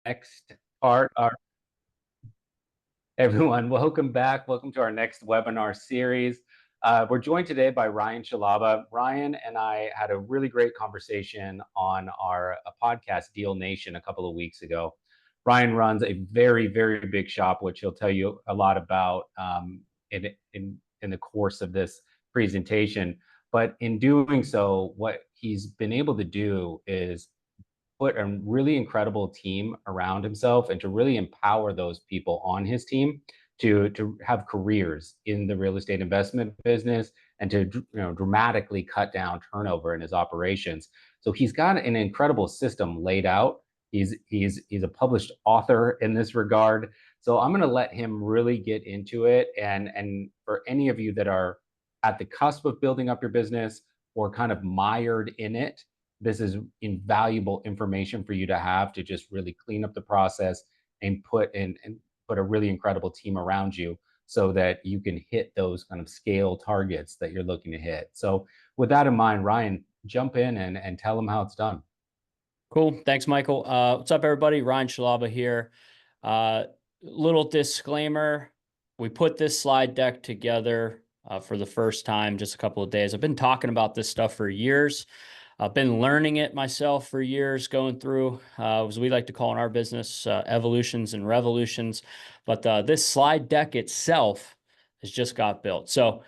next part. Everyone, welcome back. Welcome to our next webinar series. We're joined today by Ryan Scialabba. Ryan and I had a really great conversation on our podcast, Deal Nation, a couple of weeks ago. Ryan runs a very, very big shop, which he'll tell you a lot about in the course of this presentation. But in doing so, what he's been able to do is put a really incredible team around himself and to really empower those people on his team to have careers in the real estate investment business and to dramatically cut down turnover in his operations. So he's got an incredible system laid out. He's a published author in this regard. So I'm going to let him really get into it. And for any of you that are at the cusp of building up your business or kind of mired in it, this is invaluable information for you to have to just really clean up the process and put a really incredible team around you so that you can hit those kind of scale targets that you're looking to hit. So with that in mind, Ryan, jump in and tell them how it's done. Cool. Thanks, Michael. What's up, everybody? Ryan Scialabba here. Little disclaimer. We put this slide deck together for the first time just a couple of days. I've been talking about this stuff for years. I've been learning it myself for years, going through, as we like to call in our business, evolutions and revolutions. But this slide deck itself has just got built. So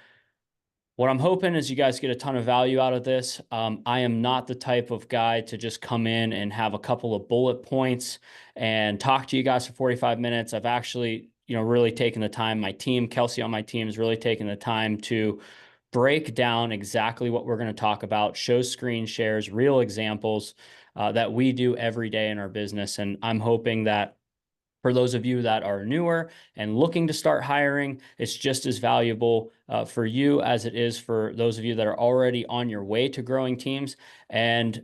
what I'm hoping is you guys get a ton of value out of this. I am not the type of guy to just come in and have a couple of bullet points and talk to you guys for 45 minutes. I've actually, really taken the time. My team, Kelsey on my team, has really taken the time to break down exactly what we're going to talk about, show screen shares, real examples that we do every day in our business. And I'm hoping that for those of you that are newer and looking to start hiring, it's just as valuable for you as it is for those of you that are already on your way to growing teams. And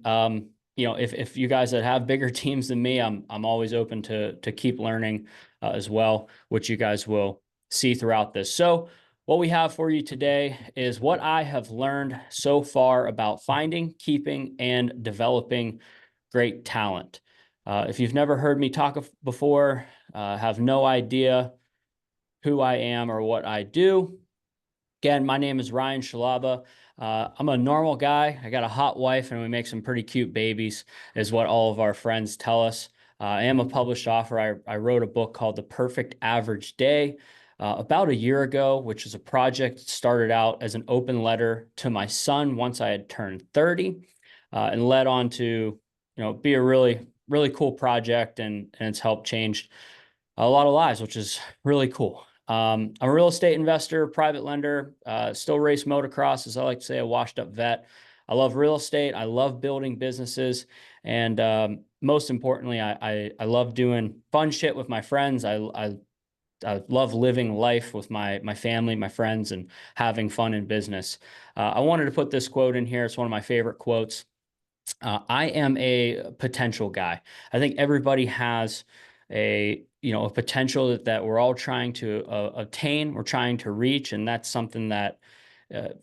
if you guys that have bigger teams than me, I'm always open to keep learning as well, which you guys will see throughout this. So what we have for you today is what I have learned so far about finding, keeping, and developing great talent. If you've never heard me talk before, have no idea who I am or what I do, again, my name is Ryan Scialabba. I'm a normal guy. I got a hot wife and we make some pretty cute babies, is what all of our friends tell us. I am a published author. I wrote a book called The Perfect Average Day about a year ago, which is a project that started out as an open letter to my son once I had turned 30, and led on to be a really, really cool project, and it's helped change a lot of lives, which is really cool. I'm a real estate investor, private lender, still race motocross, as I like to say, a washed up vet. I love real estate. I love building businesses. And most importantly, I love doing fun shit with my friends. I love living life with my family, my friends, and having fun in business. I wanted to put this quote in here. It's one of my favorite quotes. I am a potential guy. I think everybody has a potential that we're all trying to attain, we're trying to reach, and that's something that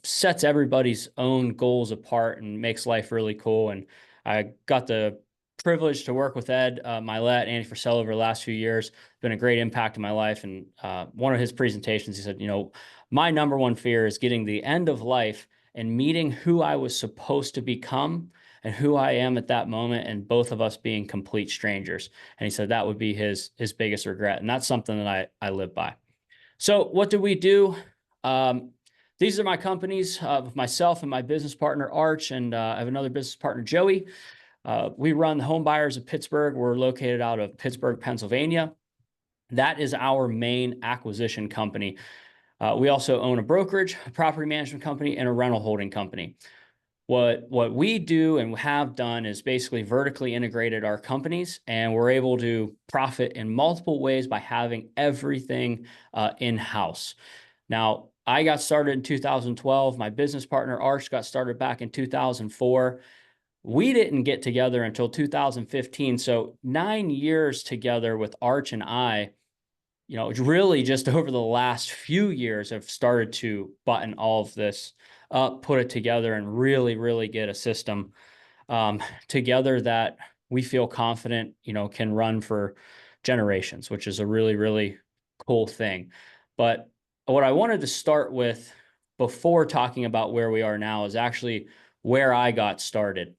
sets everybody's own goals apart and makes life really cool. And I got the privilege to work with Ed Milet, Andy Frisell over the last few years. It's been a great impact in my life. And one of his presentations, he said, my number one fear is getting the end of life and meeting who I was supposed to become and who I am at that moment, and both of us being complete strangers. And he said that would be his biggest regret. And that's something that I live by. So what do we do? These are my companies, with myself and my business partner, Arch, and I have another business partner, Joey. We run the Homebuyers of Pittsburgh. We're located out of Pittsburgh, Pennsylvania. That is our main acquisition company. We also own a brokerage, a property management company, and a rental holding company. What we do and have done is basically vertically integrated our companies, and we're able to profit in multiple ways by having everything in-house. Now, I got started in 2012. My business partner, Arch, got started back in 2004. We didn't get together until 2015. So 9 years together with Arch and I, really just over the last few years have started to button all of this up, put it together, and really, really get a system together that we feel confident, can run for generations, which is a really, really cool thing. But what I wanted to start with before talking about where we are now is actually where I got started.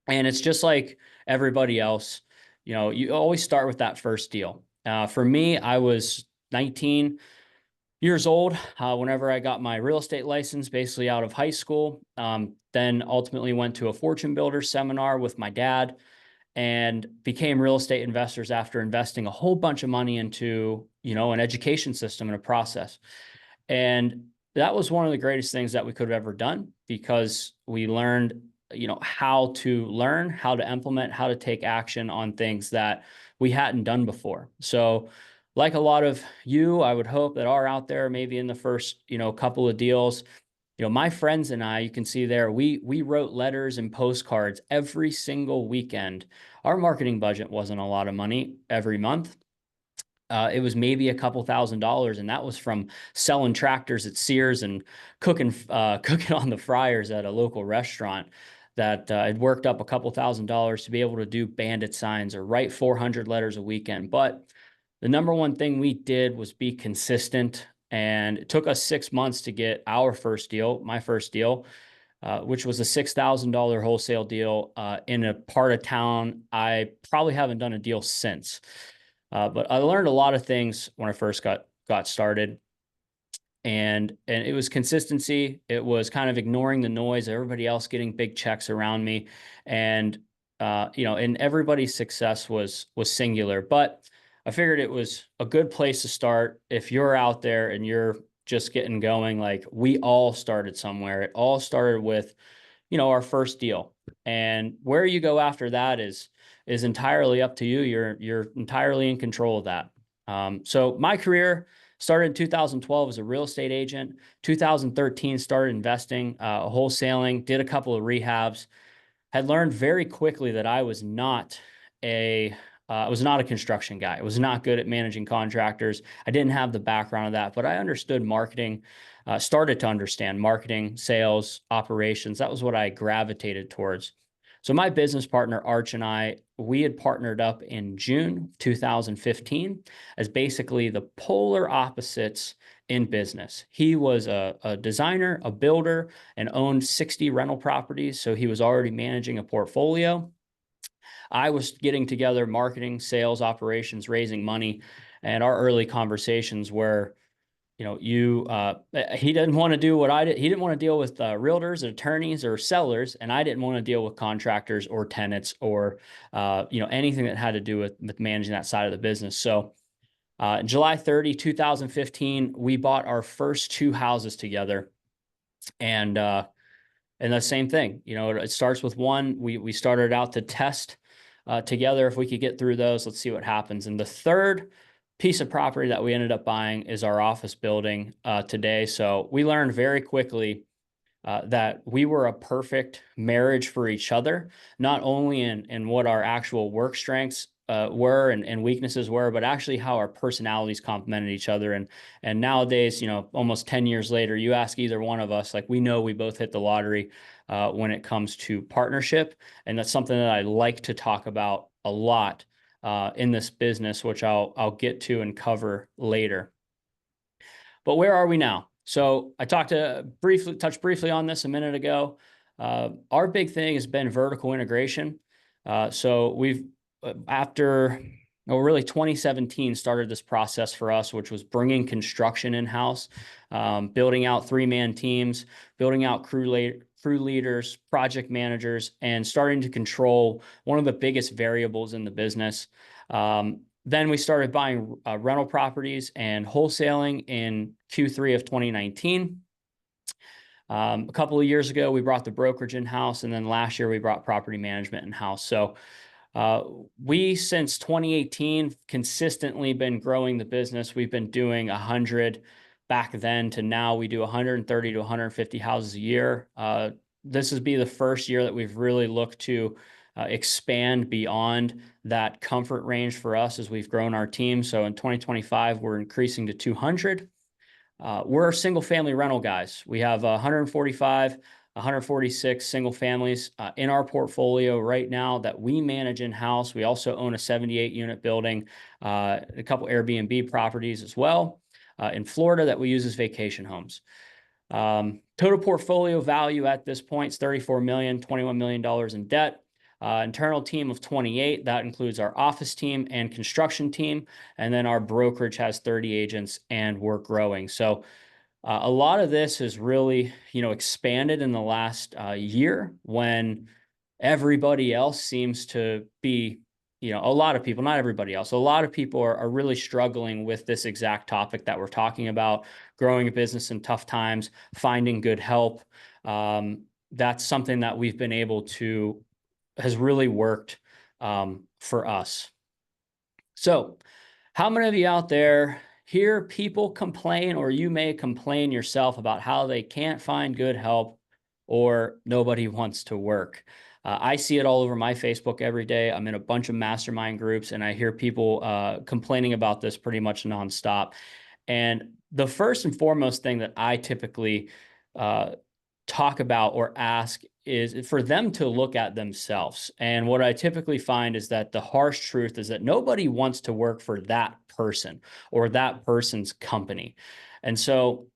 And it's just like everybody else, you always start with that first deal. For me, I was 19 years old whenever I got my real estate license, basically out of high school. Then ultimately went to a fortune builder seminar with my dad and became real estate investors after investing a whole bunch of money into, an education system and a process. And that was one of the greatest things that we could have ever done, because we learned, how to learn, how to implement, how to take action on things that we hadn't done before. So like a lot of you, I would hope that are out there, maybe in the first, couple of deals, my friends and I, you can see there, we wrote letters and postcards every single weekend. Our marketing budget wasn't a lot of money every month. It was maybe a couple $1,000s, and that was from selling tractors at Sears and cooking on the fryers at a local restaurant. That had worked up a couple $1,000s to be able to do bandit signs or write 400 letters a weekend. But the number one thing we did was be consistent, and it took us 6 months to get our first deal, my first deal, which was a $6,000 wholesale deal in a part of town I probably haven't done a deal since. But I learned a lot of things when I first got started, and it was consistency. It was kind of ignoring the noise, everybody else getting big checks around me, and and everybody's success was singular. But I figured it was a good place to start if you're out there and you're just getting going. Like, we all started somewhere. It all started with, our first deal, and where you go after that is entirely up to you. You're entirely in control of that. So my career started in 2012 as a real estate agent. 2013 started investing, wholesaling, did a couple of rehabs. Had learned very quickly that I was not a construction guy. I was not good at managing contractors. I didn't have the background of that, but I understood marketing, started to understand marketing, sales, operations. That was what I gravitated towards. So my business partner, Arch, and I, we had partnered up in June 2015 as basically the polar opposites in business. He was a designer, a builder, and owned 60 rental properties. So he was already managing a portfolio. I was getting together marketing, sales, operations, raising money. And our early conversations were, he didn't want to do what I did. He didn't want to deal with realtors, attorneys, or sellers, and I didn't want to deal with contractors or tenants or anything that had to do with managing that side of the business. So July 30, 2015, we bought our first two houses together, and the same thing. It starts with one. We started out to test together. If we could get through those, let's see what happens. And the third piece of property that we ended up buying is our office building today. So we learned very quickly that we were a perfect marriage for each other, not only in what our actual work strengths were and weaknesses were, but actually how our personalities complemented each other. And nowadays, almost 10 years later, you ask either one of us, like, we know we both hit the lottery when it comes to partnership. And that's something that I like to talk about a lot in this business, which I'll get to and cover later. But where are we now? So I touched briefly on this a minute ago. Our big thing has been vertical integration. So we've, really 2017 started this process for us, which was bringing construction in-house, building out 3-man teams, building out crew leaders, project managers, and starting to control one of the biggest variables in the business. Then we started buying rental properties and wholesaling in Q3 of 2019. A couple of years ago, we brought the brokerage in-house, and then last year we brought property management in-house. So we, since 2018, consistently been growing the business. We've been doing 100 back then to now. We do 130 to 150 houses a year. This would be the first year that we've really looked to expand beyond that comfort range for us as we've grown our team. So in 2025, we're increasing to 200. We're single family rental guys. We have 145 146 single families in our portfolio right now that we manage in-house. We also own a 78-unit building, a couple Airbnb properties as well in Florida that we use as vacation homes. Total portfolio value at this point is $34 million, $21 million in debt. Internal team of 28. That includes our office team and construction team. And then our brokerage has 30 agents, and we're growing. So a lot of this has really, expanded in the last year, when everybody else seems to be, a lot of people, not everybody else, a lot of people are really struggling with this exact topic that we're talking about: growing a business in tough times, finding good help. That's something that we've been able to, has really worked for us. So how many of you out there hear people complain, or you may complain yourself, about how they can't find good help or nobody wants to work? I see it all over my Facebook every day. I'm in a bunch of mastermind groups, and I hear people complaining about this pretty much nonstop. And the first and foremost thing that I typically talk about or ask is for them to look at themselves. And what I typically find is that the harsh truth is that nobody wants to work for that person or that person's company. And so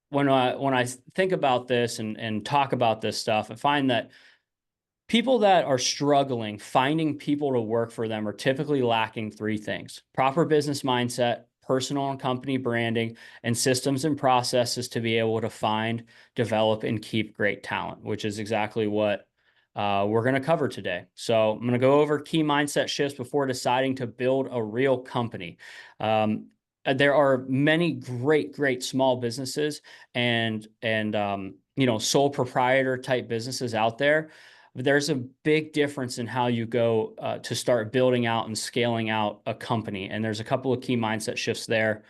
when I think about this and talk about this stuff, I find that people that are struggling finding people to work for them are typically lacking three things: proper business mindset, personal and company branding, and systems and processes to be able to find, develop, and keep great talent, which is exactly what we're going to cover today. So I'm going to go over key mindset shifts before deciding to build a real company. There are many great small businesses and sole proprietor type businesses out there. There's a big difference in how you go to start building out and scaling out a company. And there's a couple of key mindset shifts there.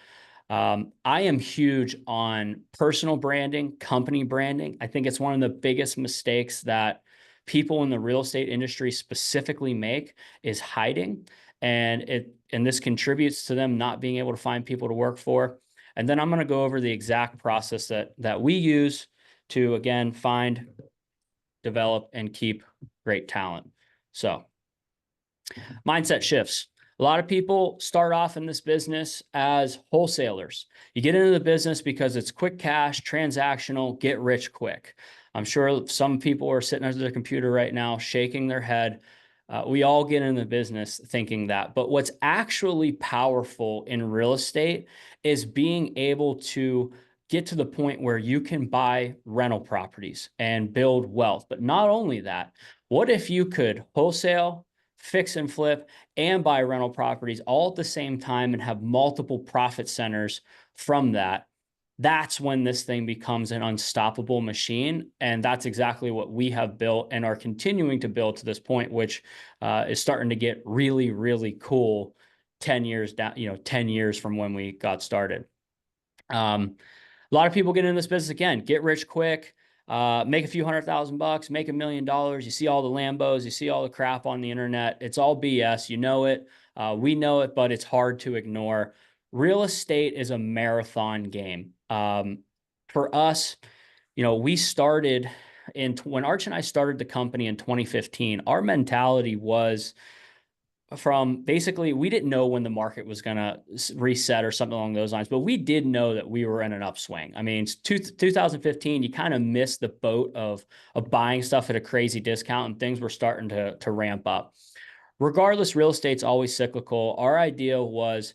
I am huge on personal branding, company branding. I think it's one of the biggest mistakes that people in the real estate industry specifically make, is hiding. And this contributes to them not being able to find people to work for. And then I'm going to go over the exact process that we use to, again, find, develop, and keep great talent. So mindset shifts. A lot of people start off in this business as wholesalers. You get into the business because it's quick cash, transactional, get rich quick. I'm sure some people are sitting at their computer right now shaking their head. We all get in the business thinking that. But what's actually powerful in real estate is being able to get to the point where you can buy rental properties and build wealth. But not only that, what if you could wholesale, fix and flip, and buy rental properties all at the same time and have multiple profit centers from that? That's when this thing becomes an unstoppable machine. And that's exactly what we have built and are continuing to build to this point, which is starting to get really, really cool 10 years down, 10 years from when we got started. A lot of people get in this business, again, get rich quick, make a few $100,000, make $1 million. You see all the Lambos, you see all the crap on the internet. It's all BS. You know it. We know it, but it's hard to ignore. Real estate is a marathon game. For us, we started when Arch and I started the company in 2015, our mentality was, from basically, we didn't know when the market was going to reset or something along those lines, but we did know that we were in an upswing. I mean, 2015, you kind of missed the boat of buying stuff at a crazy discount, and things were starting to ramp up. Regardless, real estate's always cyclical. Our idea was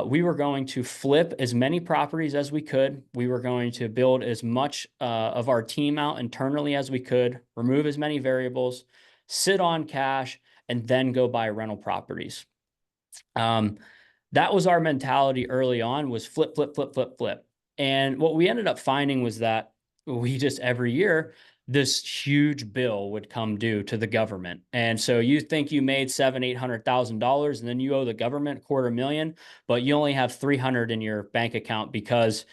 we were going to flip as many properties as we could. We were going to build as much of our team out internally as we could, remove as many variables, sit on cash, and then go buy rental properties. That was our mentality early on, was flip, flip, flip, flip, flip. And what we ended up finding was that we just, every year, this huge bill would come due to the government. And so you think you made $700,000-$800,000, and then you owe the government $250,000, but you only have $300 in your bank account because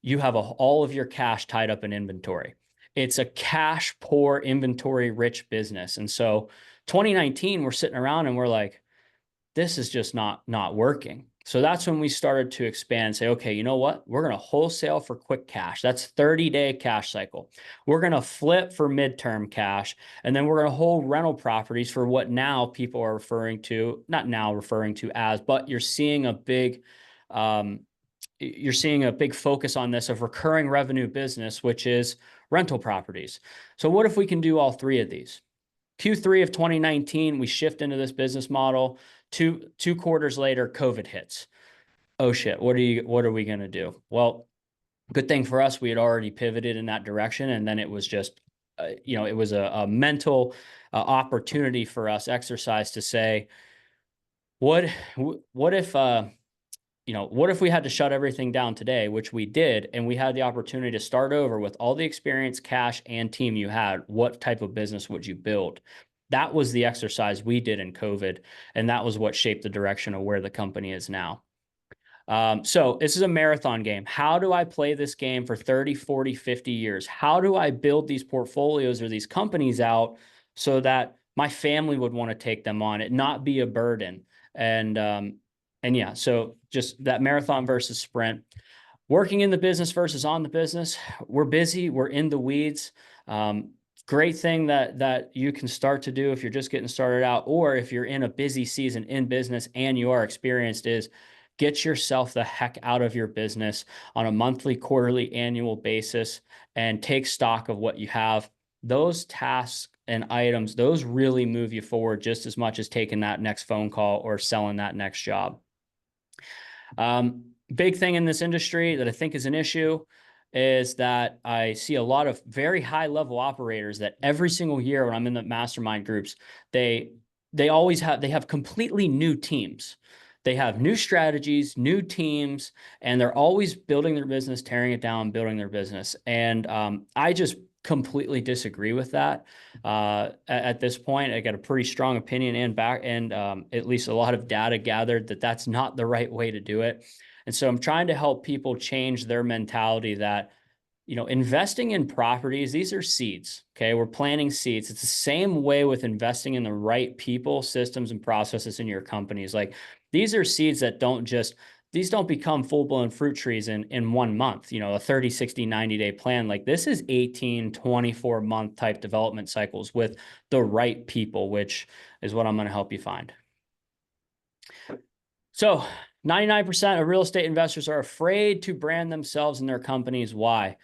you have all of your cash tied up in inventory. It's a cash poor, inventory rich business. And so 2019, we're sitting around and we're like, this is just not working. So that's when we started to expand and say, okay, you know what? We're going to wholesale for quick cash. That's 30-day cash cycle. We're going to flip for midterm cash. And then we're going to hold rental properties for what now people are referring to, not now referring to as, but you're seeing a big focus on this of recurring revenue business, which is rental properties. So what if we can do all three of these? Q3 of 2019, we shift into this business model. Two quarters later, COVID hits. Oh shit, what are we going to do? Well, good thing for us, we had already pivoted in that direction. And then it was just, it was a mental opportunity for us, exercise to say, what if, what if we had to shut everything down today, which we did, and we had the opportunity to start over with all the experience, cash, and team you had? What type of business would you build? That was the exercise we did in COVID, and that was what shaped the direction of where the company is now. So this is a marathon game. How do I play this game for 30, 40, 50 years? How do I build these portfolios or these companies out so that my family would want to take them on, it not be a burden? And yeah, so just that marathon versus sprint. Working in the business versus on the business. We're busy. We're in the weeds. Great thing that you can start to do if you're just getting started out, or if you're in a busy season in business and you are experienced, is get yourself the heck out of your business on a monthly, quarterly, annual basis and take stock of what you have. Those tasks and items, those really move you forward just as much as taking that next phone call or selling that next job. Big thing in this industry that I think is an issue is that I see a lot of very high level operators that every single year when I'm in the mastermind groups, they have completely new teams. They have new strategies, new teams, and they're always building their business, tearing it down, building their business. And I just completely disagree with that. At this point, I got a pretty strong opinion and at least a lot of data gathered that that's not the right way to do it. And so I'm trying to help people change their mentality that, investing in properties, these are seeds. Okay. We're planting seeds. It's the same way with investing in the right people, systems, and processes in your companies. Like, these are seeds that these don't become full-blown fruit trees in 1 month, a 30, 60, 90-day plan. Like, this is 18, 24-month type development cycles with the right people, which is what I'm going to help you find. So 99% of real estate investors are afraid to brand themselves and their companies. Why?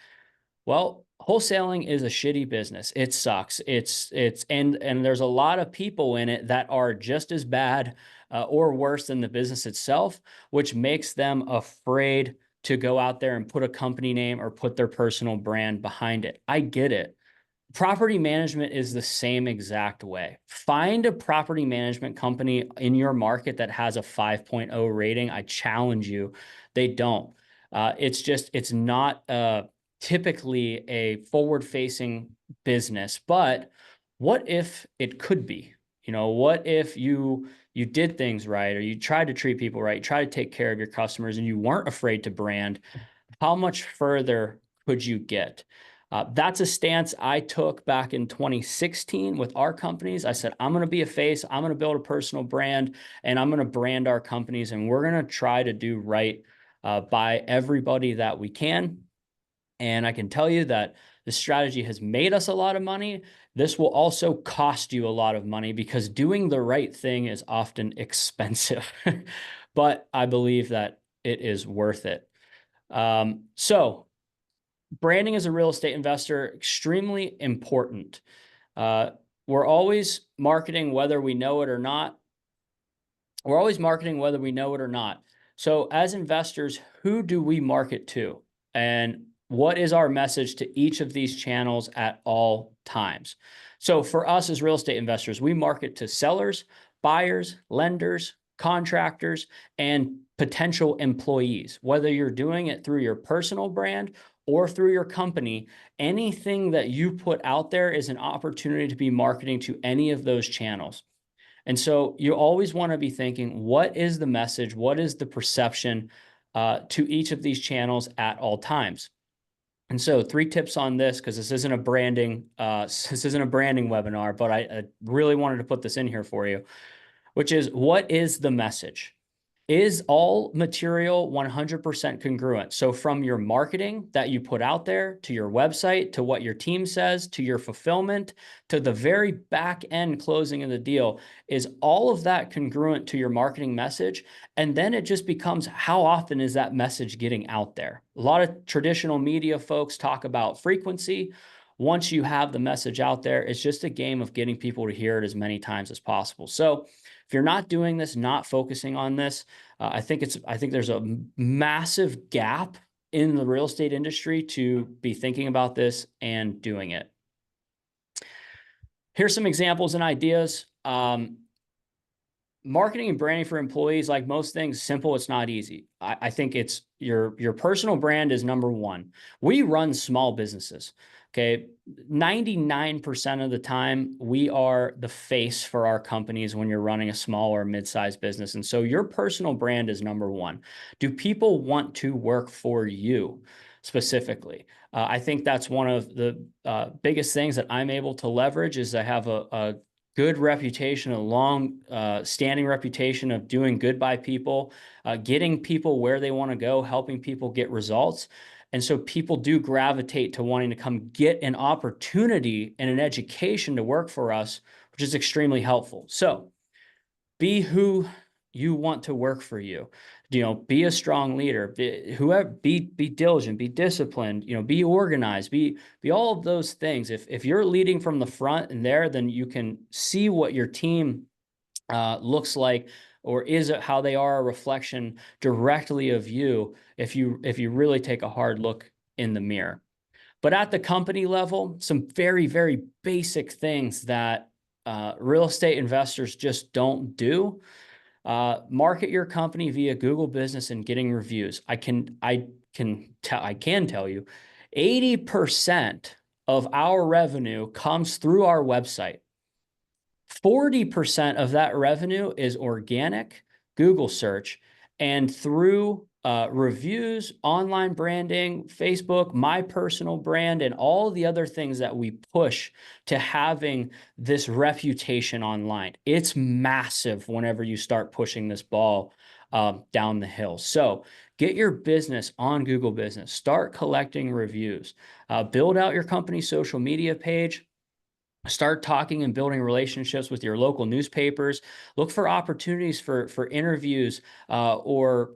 Well, wholesaling is a shitty business. It sucks. And there's a lot of people in it that are just as bad or worse than the business itself, which makes them afraid to go out there and put a company name or put their personal brand behind it. I get it. Property management is the same exact way. Find a property management company in your market that has a 5.0 rating. I challenge you. They don't. It's not typically a forward-facing business, but what if it could be? What if you did things right, or you tried to treat people right, you tried to take care of your customers, and you weren't afraid to brand? How much further could you get? That's a stance I took back in 2016 with our companies. I said, I'm going to be a face, I'm going to build a personal brand, and I'm going to brand our companies, and we're going to try to do right by everybody that we can. And I can tell you that the strategy has made us a lot of money. This will also cost you a lot of money because doing the right thing is often expensive, but I believe that it is worth it. So branding as a real estate investor, extremely important. We're always marketing whether we know it or not. We're always marketing whether we know it or not. So as investors, who do we market to? And what is our message to each of these channels at all times? So for us as real estate investors, we market to sellers, buyers, lenders, contractors, and potential employees. Whether you're doing it through your personal brand or through your company, anything that you put out there is an opportunity to be marketing to any of those channels. And so you always want to be thinking, what is the message? What is the perception to each of these channels at all times? And so 3 tips on this, because this isn't a branding webinar, but I really wanted to put this in here for you, which is, what is the message? Is all material 100% congruent? So from your marketing that you put out there, to your website, to what your team says, to your fulfillment, to the very back end closing of the deal, is all of that congruent to your marketing message? And then it just becomes, how often is that message getting out there? A lot of traditional media folks talk about frequency. Once you have the message out there, it's just a game of getting people to hear it as many times as possible. So if you're not doing this, not focusing on this, I think there's a massive gap in the real estate industry to be thinking about this and doing it. Here's some examples and ideas. Marketing and branding for employees, like most things, simple. It's not easy. I think it's your personal brand is number one. We run small businesses. Okay. 99% of the time, we are the face for our companies when you're running a small or mid-sized business. And so your personal brand is number one. Do people want to work for you specifically? I think that's one of the biggest things that I'm able to leverage is I have a good reputation, a long standing reputation of doing good by people, getting people where they want to go, helping people get results. And so people do gravitate to wanting to come get an opportunity and an education to work for us, which is extremely helpful. So be who you want to work for you. Be a strong leader, be diligent, be disciplined, be organized, be all of those things. If you're leading from the front and there, then you can see what your team looks like, or is it how they are a reflection directly of you if you really take a hard look in the mirror. But at the company level, some very, very basic things that real estate investors just don't do. Market your company via Google Business and getting reviews. I can tell you 80% of our revenue comes through our website. 40% of that revenue is organic, Google search, and through reviews, online branding, Facebook, my personal brand, and all the other things that we push to having this reputation online. It's massive whenever you start pushing this ball down the hill. So get your business on Google Business. Start collecting reviews. Build out your company's social media page. Start talking and building relationships with your local newspapers. Look for opportunities for interviews or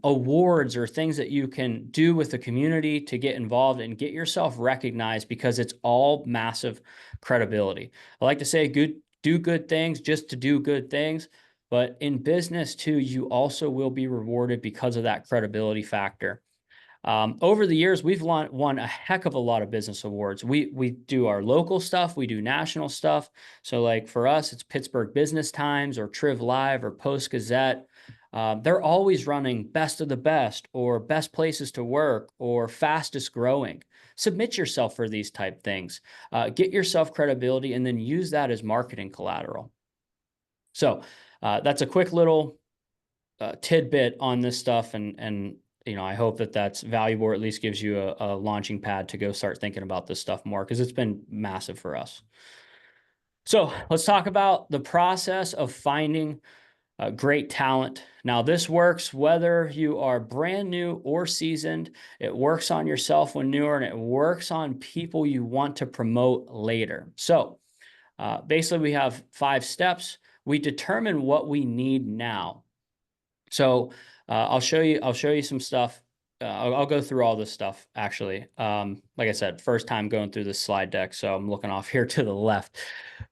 awards or things that you can do with the community to get involved and get yourself recognized, because it's all massive credibility. I like to say do good things just to do good things. But in business too, you also will be rewarded because of that credibility factor. Over the years, we've won a heck of a lot of business awards. We do our local stuff, we do national stuff. So like for us, it's Pittsburgh Business Times or Triv Live or Post Gazette. They're always running best of the best or best places to work or fastest growing. Submit yourself for these type things. Get yourself credibility and then use that as marketing collateral. So that's a quick little tidbit on this stuff, and I hope that that's valuable, or at least gives you a launching pad to go start thinking about this stuff more, because it's been massive for us. So let's talk about the process of finding great talent. Now, this works whether you are brand new or seasoned. It works on yourself when newer, and it works on people you want to promote later. So basically, we have 5 steps. We determine what we need now. So I'll show you some stuff. I'll go through all this stuff, actually. Like I said, first time going through this slide deck, so I'm looking off here to the left.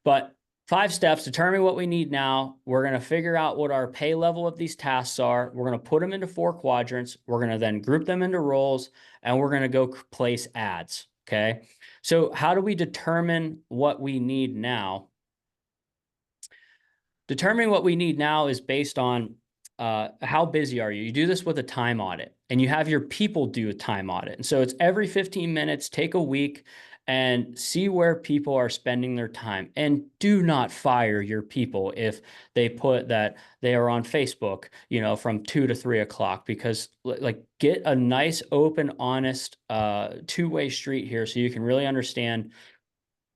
But 5 steps, determine what we need now. We're going to figure out what our pay level of these tasks are. We're going to put them into 4 quadrants. We're going to then group them into roles, and we're going to go place ads, okay? So how do we determine what we need now? Determining what we need now is based on how busy are you? You do this with a time audit, and you have your people do a time audit. And so it's every 15 minutes, take a week and see where people are spending their time. And do not fire your people if they put that they are on Facebook, from 2 to 3 o'clock, because like get a nice, open, honest, two-way street here so you can really understand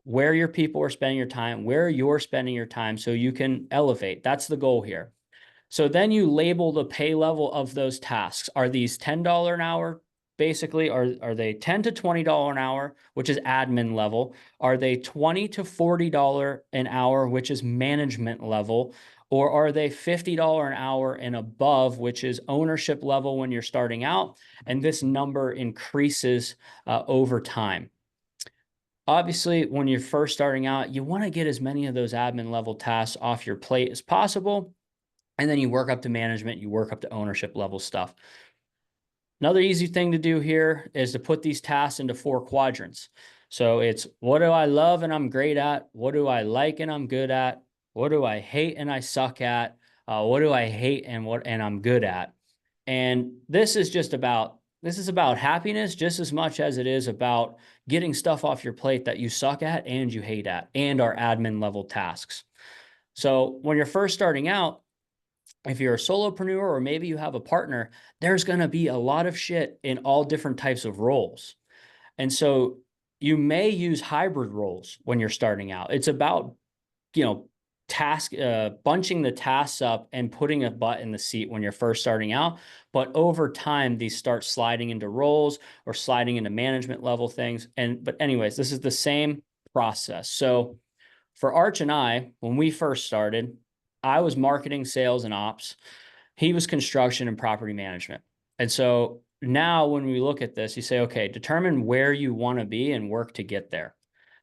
where your people are spending your time, where you're spending your time, so you can elevate. That's the goal here. So then you label the pay level of those tasks. Are these $10 an hour? Basically, are they $10 to $20 an hour, which is admin level? Are they $20 to $40 an hour, which is management level? Or are they $50 an hour and above, which is ownership level when you're starting out? And this number increases over time. Obviously, when you're first starting out, you want to get as many of those admin level tasks off your plate as possible. And then you work up to management, you work up to ownership level stuff. Another easy thing to do here is to put these tasks into 4 quadrants. So it's, what do I love and I'm great at? What do I like and I'm good at? What do I hate and I suck at? What do I hate and I'm good at? And this is about happiness just as much as it is about getting stuff off your plate that you suck at and you hate at and are admin level tasks. So when you're first starting out, if you're a solopreneur or maybe you have a partner, there's going to be a lot of shit in all different types of roles. And so you may use hybrid roles when you're starting out. It's about, bunching the tasks up and putting a butt in the seat when you're first starting out. But over time, these start sliding into roles or sliding into management level things. But anyways, this is the same process. So for Arch and I, when we first started, I was marketing, sales, and ops. He was construction and property management. And so now when we look at this, you say, okay, determine where you want to be and work to get there.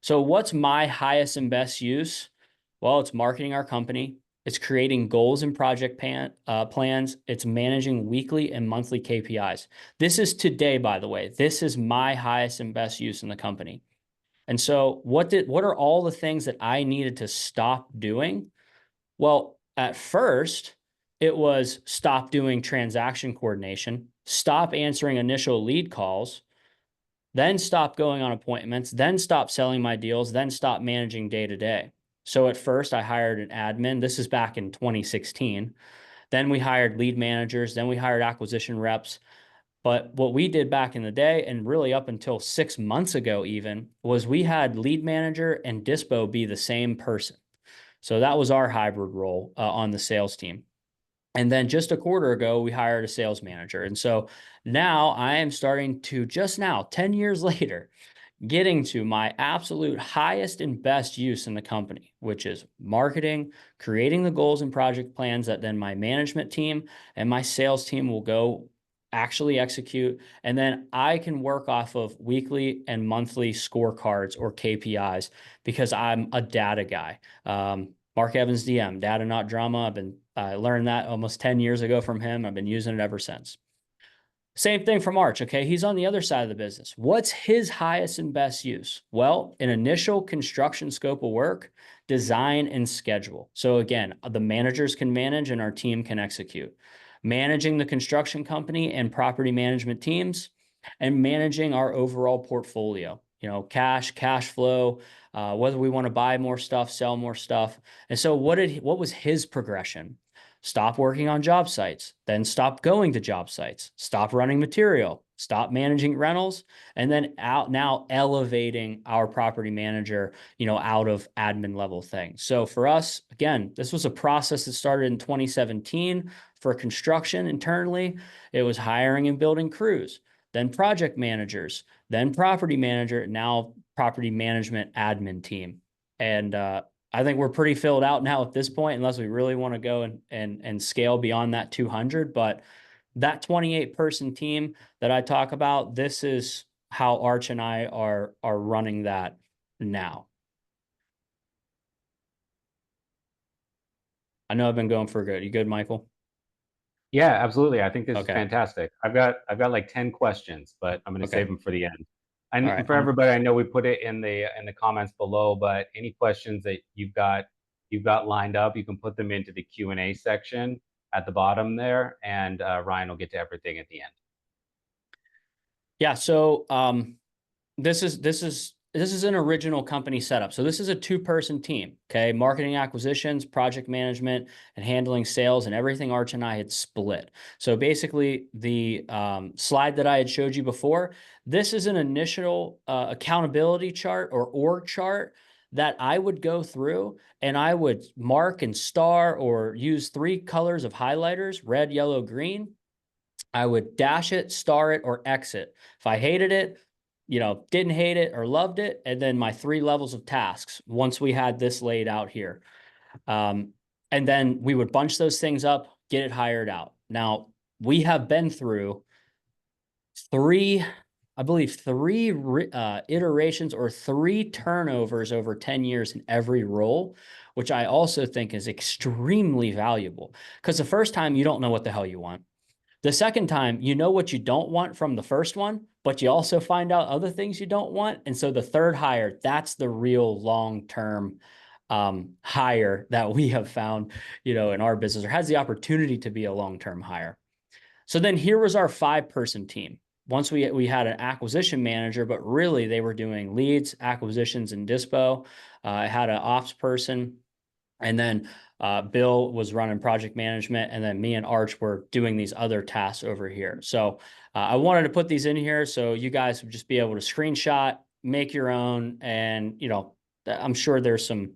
So what's my highest and best use? Well, it's marketing our company. It's creating goals and project plans. It's managing weekly and monthly KPIs. This is today, by the way. This is my highest and best use in the company. And so what are all the things that I needed to stop doing? Well, at first, it was stop doing transaction coordination, stop answering initial lead calls, then stop going on appointments, then stop selling my deals, then stop managing day to day. So at first, I hired an admin. This is back in 2016. Then we hired lead managers. Then we hired acquisition reps. But what we did back in the day, and really up until 6 months ago even, was we had lead manager and dispo be the same person. So that was our hybrid role on the sales team. And then just a quarter ago, we hired a sales manager. And so now I am starting to, just now, 10 years later, getting to my absolute highest and best use in the company, which is marketing, creating the goals and project plans that then my management team and my sales team will go actually execute. And then I can work off of weekly and monthly scorecards or KPIs because I'm a data guy. Mark Evans DM, data not drama. I learned that almost 10 years ago from him. I've been using it ever since. Same thing from Arch, okay? He's on the other side of the business. What's his highest and best use? Well, an initial construction scope of work, design, and schedule. So again, the managers can manage and our team can execute. Managing the construction company and property management teams, and managing our overall portfolio. Cash flow, whether we want to buy more stuff, sell more stuff. And so what was his progression? Stop working on job sites, then stop going to job sites, stop running material, stop managing rentals, and then now elevating our property manager, out of admin level things. So for us, again, this was a process that started in 2017 for construction internally. It was hiring and building crews, then project managers, then property manager, now property management admin team. And I think we're pretty filled out now at this point, unless we really want to go and scale beyond that 200. But that 28-person team that I talk about, this is how Arch and I are running that now. I know I've been going for good. You good, Michael? Yeah, absolutely. I think this is Okay. fantastic. I've got like 10 questions, but I'm going to Okay. save them for the end. All And right. for everybody, I know we put it in the comments below, but any questions that you've got lined up, you can put them into the Q&A section at the bottom there, and Ryan will get to everything at the end. Yeah. So this is an original company setup. So this is a 2-person team. Okay. Marketing, acquisitions, project management, and handling sales, and everything Arch and I had split. So basically the slide that I had showed you before, this is an initial accountability chart or org chart that I would go through and I would mark and star or use 3 colors of highlighters, red, yellow, green. I would dash it, star it, or exit. If I hated it, didn't hate it or loved it, and then my 3 levels of tasks once we had this laid out here. And then we would bunch those things up, get it hired out. Now, we have been through 3, I believe 3 iterations or 3 turnovers over 10 years in every role, which I also think is extremely valuable. Because the first time, you don't know what the hell you want. The second time, you know what you don't want from the first one, but you also find out other things you don't want. And so the third hire, that's the real long-term hire that we have found, in our business, or has the opportunity to be a long-term hire. So then here was our 5-person team. Once we had an acquisition manager, but really they were doing leads, acquisitions, and dispo. I had an ops person, and then Bill was running project management, and then me and Arch were doing these other tasks over here. So I wanted to put these in here so you guys would just be able to screenshot, make your own, and I'm sure there's some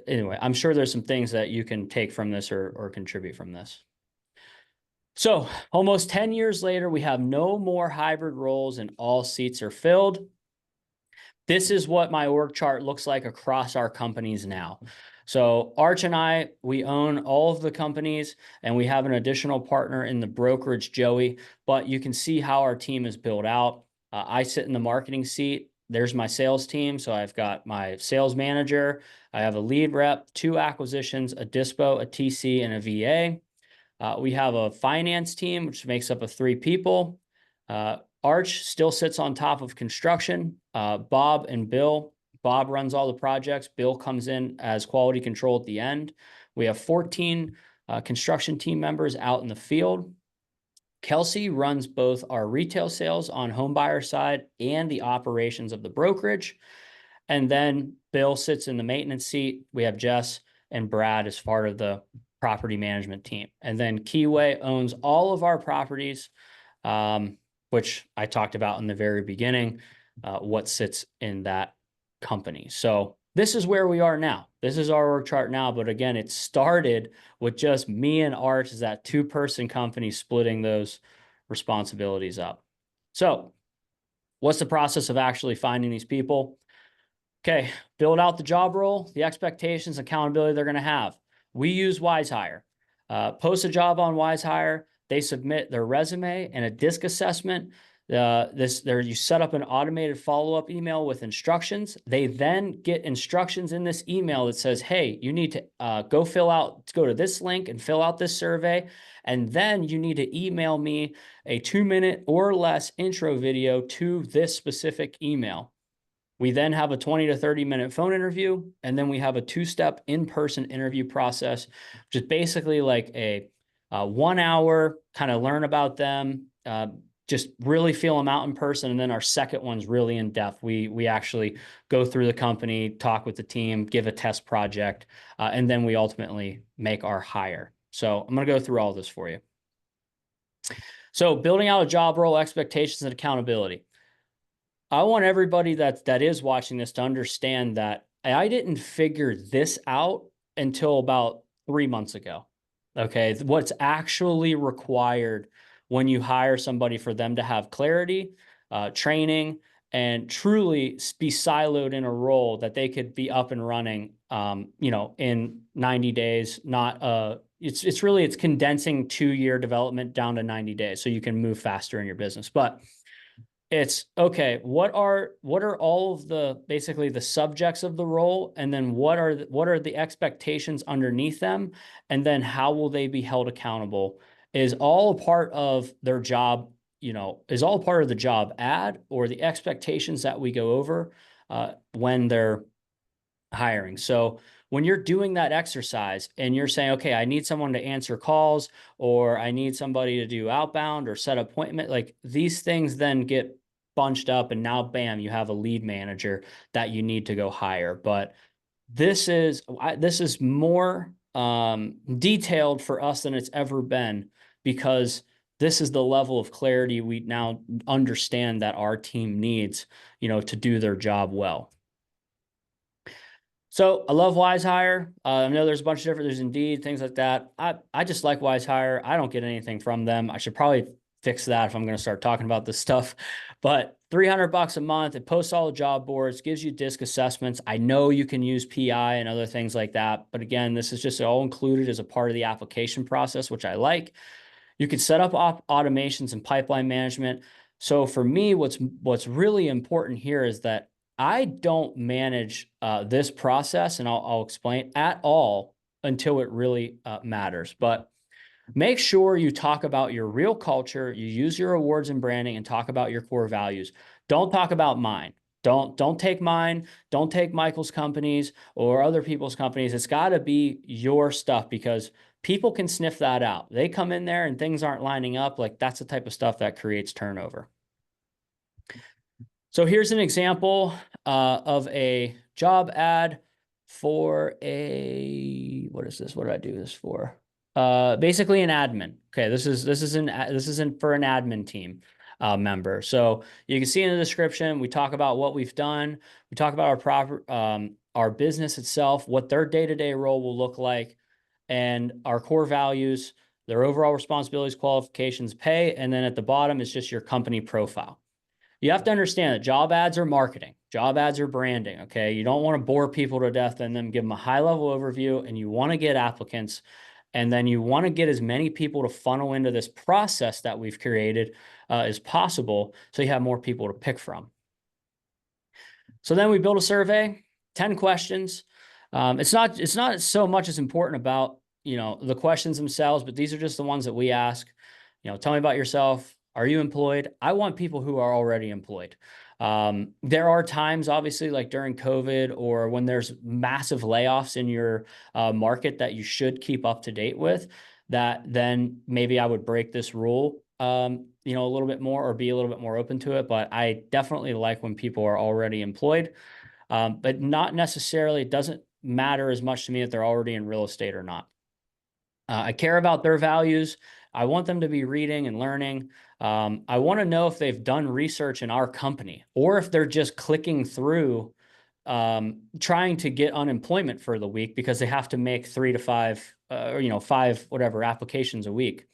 things that you can take from this or contribute from this. So almost 10 years later, we have no more hybrid roles and all seats are filled. This is what my org chart looks like across our companies now. So Arch and I, we own all of the companies, and we have an additional partner in the brokerage, Joey, but you can see how our team is built out. I sit in the marketing seat. There's my sales team. So I've got my sales manager. I have a lead rep, 2 acquisitions, a dispo, a TC, and a VA. We have a finance team, which makes up of 3 people. Arch still sits on top of construction. Bob and Bill. Bob runs all the projects. Bill comes in as quality control at the end. We have 14 construction team members out in the field. Kelsey runs both our retail sales on homebuyer side and the operations of the brokerage. And then Bill sits in the maintenance seat. We have Jess and Brad as part of the property management team. And then Keyway owns all of our properties, which I talked about in the very beginning, what sits in that company. So this is where we are now. This is our org chart now. But again, it started with just me and Arch as that 2-person company splitting those responsibilities up. So what's the process of actually finding these people? Okay, build out the job role, the expectations, accountability they're going to have. We use WiseHire. Post a job on WiseHire. They submit their resume and a DISC assessment. You set up an automated follow-up email with instructions. They then get instructions in this email that says, hey, you need to go to this link and fill out this survey. And then you need to email me a 2-minute or less intro video to this specific email. We then have a 20 to 30-minute phone interview, and then we have a 2-step in-person interview process, which is basically like a 1 hour kind of learn about them, just really feel them out in person. And then our second one's really in depth. We actually go through the company, talk with the team, give a test project, and then we ultimately make our hire. So I'm going to go through all this for you. So building out a job role, expectations, and accountability. I want everybody that is watching this to understand that I didn't figure this out until about 3 months ago. Okay, what's actually required when you hire somebody for them to have clarity, training, and truly be siloed in a role that they could be up and running, in 90 days. It's condensing 2-year development down to 90 days so you can move faster in your business. But it's okay. What are all of basically the subjects of the role, and then what are the expectations underneath them, and then how will they be held accountable? Is all a part of their job? Is all part of the job ad or the expectations that we go over when they're hiring? So when you're doing that exercise and you're saying, okay, I need someone to answer calls, or I need somebody to do outbound or set appointment, like these things then get bunched up, and now bam, you have a lead manager that you need to go hire. But this is more detailed for us than it's ever been, because this is the level of clarity we now understand that our team needs, to do their job well. So I love Wise Hire. I know there's a bunch of different, there's Indeed, things like that. I just like Wise Hire. I don't get anything from them. I should probably fix that if I'm going to start talking about this stuff. But $300 a month, it posts all the job boards, gives you disc assessments. I know you can use PI and other things like that. But again, this is just all included as a part of the application process, which I like. You can set up automations and pipeline management. So for me, what's really important here is that I don't manage this process, and I'll explain at all until it really matters. But make sure you talk about your real culture, you use your awards and branding, and talk about your core values. Don't talk about mine. Don't take mine. Don't take Michael's companies or other people's companies. It's got to be your stuff, because people can sniff that out. They come in there and things aren't lining up. Like, that's the type of stuff that creates turnover. So here's an example of a job ad for a, what is this? What did I do this for? Basically an admin. Okay, this isn't for an admin team member. So you can see in the description, we talk about what we've done. We talk about our business itself, what their day-to-day role will look like, and our core values, their overall responsibilities, qualifications, pay, and then at the bottom is just your company profile. You have to understand that job ads are marketing. Job ads are branding, okay? You don't want to bore people to death and then give them a high-level overview, and you want to get applicants, and then you want to get as many people to funnel into this process that we've created as possible, so you have more people to pick from. So then we build a survey, 10 questions. It's not so much as important about, the questions themselves, but these are just the ones that we ask. Tell me about yourself. Are you employed? I want people who are already employed. There are times, obviously, like during COVID or when there's massive layoffs in your market that you should keep up to date with, that then maybe I would break this rule, a little bit more, or be a little bit more open to it. But I definitely like when people are already employed, but not necessarily, it doesn't matter as much to me if they're already in real estate or not. I care about their values. I want them to be reading and learning. I want to know if they've done research in our company, or if they're just clicking through, trying to get unemployment for the week because they have to make 3 to 5, or 5 whatever applications a week.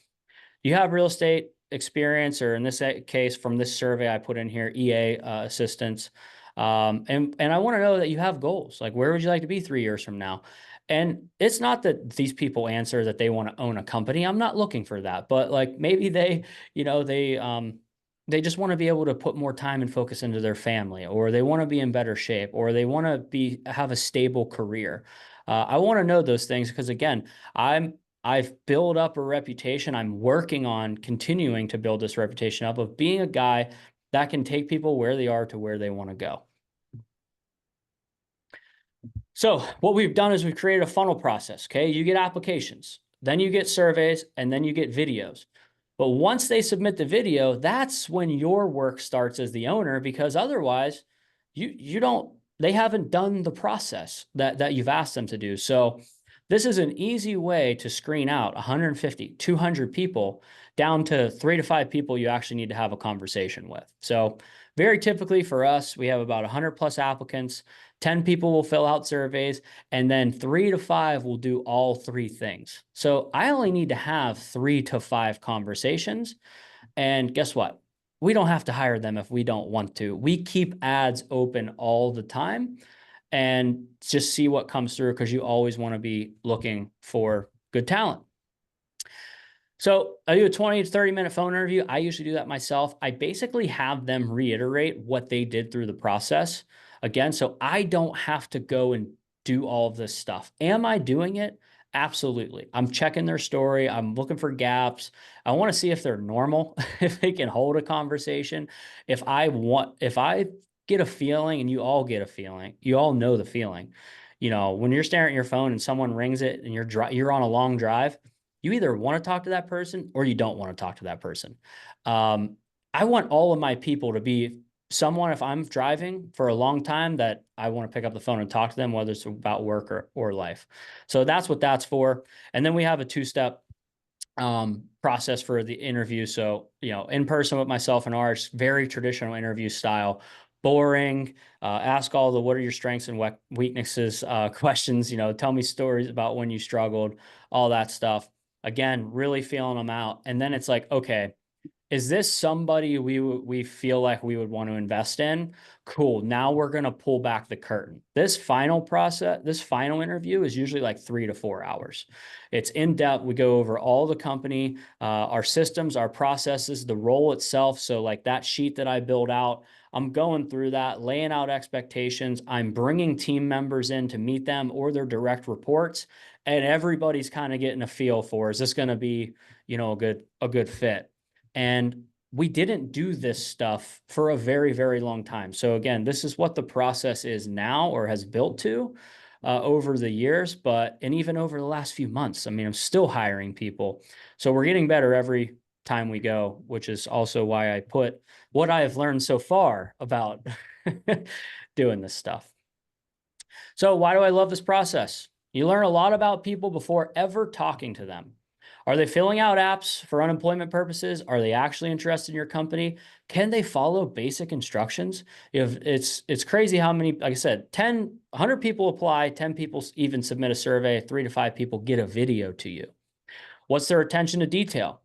You have real estate experience, or in this case, from this survey I put in here, EA assistance. And I want to know that you have goals. Like, where would you like to be 3 years from now? And it's not that these people answer that they want to own a company. I'm not looking for that, but like maybe they just want to be able to put more time and focus into their family, or they want to be in better shape, or they want to have a stable career. I want to know those things because, again, I've built up a reputation. I'm working on continuing to build this reputation up of being a guy that can take people where they are to where they want to go. So what we've done is we've created a funnel process. Okay, you get applications, then you get surveys, and then you get videos. But once they submit the video, that's when your work starts as the owner, because otherwise they haven't done the process that you've asked them to do. So this is an easy way to screen out 150, 200 people down to 3 to 5 people you actually need to have a conversation with. So very typically for us, we have about 100 plus applicants. 10 people will fill out surveys, and then 3 to 5 will do all 3 things. So I only need to have 3 to 5 conversations. And guess what? We don't have to hire them if we don't want to. We keep ads open all the time and just see what comes through, because you always want to be looking for good talent. So I do a 20 to 30-minute phone interview. I usually do that myself. I basically have them reiterate what they did through the process again, so I don't have to go and do all of this stuff. Am I doing it? Absolutely. I'm checking their story. I'm looking for gaps. I want to see if they're normal, if they can hold a conversation. If I get a feeling, and you all get a feeling, you all know the feeling, when you're staring at your phone and someone rings it and you're on a long drive, you either want to talk to that person or you don't want to talk to that person. I want all of my people to be someone, if I'm driving for a long time, that I want to pick up the phone and talk to them, whether it's about work or life. So that's what that's for. And then we have a 2-step process for the interview. So, in person with myself and Arch, very traditional interview style. boring. Ask all the what are your strengths and weaknesses questions. Tell me stories about when you struggled, all that stuff. Again, really feeling them out. And then it's like, okay, is this somebody we feel like we would want to invest in? Cool. Now we're going to pull back the curtain. This final interview is usually like 3 to 4 hours. It's in depth. We go over all the company, our systems, our processes, the role itself. So like that sheet that I build out, I'm going through that, laying out expectations. I'm bringing team members in to meet them or their direct reports, and everybody's kind of getting a feel for, is this going to be, a good fit? And we didn't do this stuff for a very, very long time. So again, this is what the process is now, or has built to over the years, and even over the last few months. I mean, I'm still hiring people. So we're getting better every time we go, which is also why I put what I have learned so far about doing this stuff. So why do I love this process? You learn a lot about people before ever talking to them. Are they filling out apps for unemployment purposes? Are they actually interested in your company? Can they follow basic instructions? If it's crazy how many, like I said, 100 people apply, 10 people even submit a survey, 3 to 5 people get a video to you. What's their attention to detail?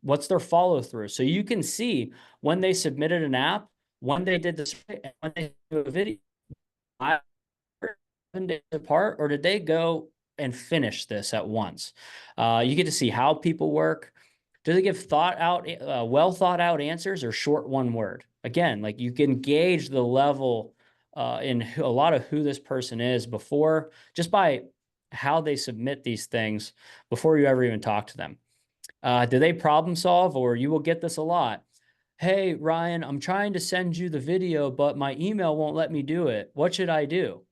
What's their follow through? So you can see when they submitted an app, when they did the survey, and when they do a video. 7 days apart, or did they go and finish this at once? You get to see how people work. Do they give well thought out answers, or short one word? Again, like you can gauge the level in a lot of who this person is before, just by how they submit these things before you ever even talk to them. Do they problem solve? Or you will get this a lot. Hey, Ryan, I'm trying to send you the video, but my email won't let me do it. What should I do?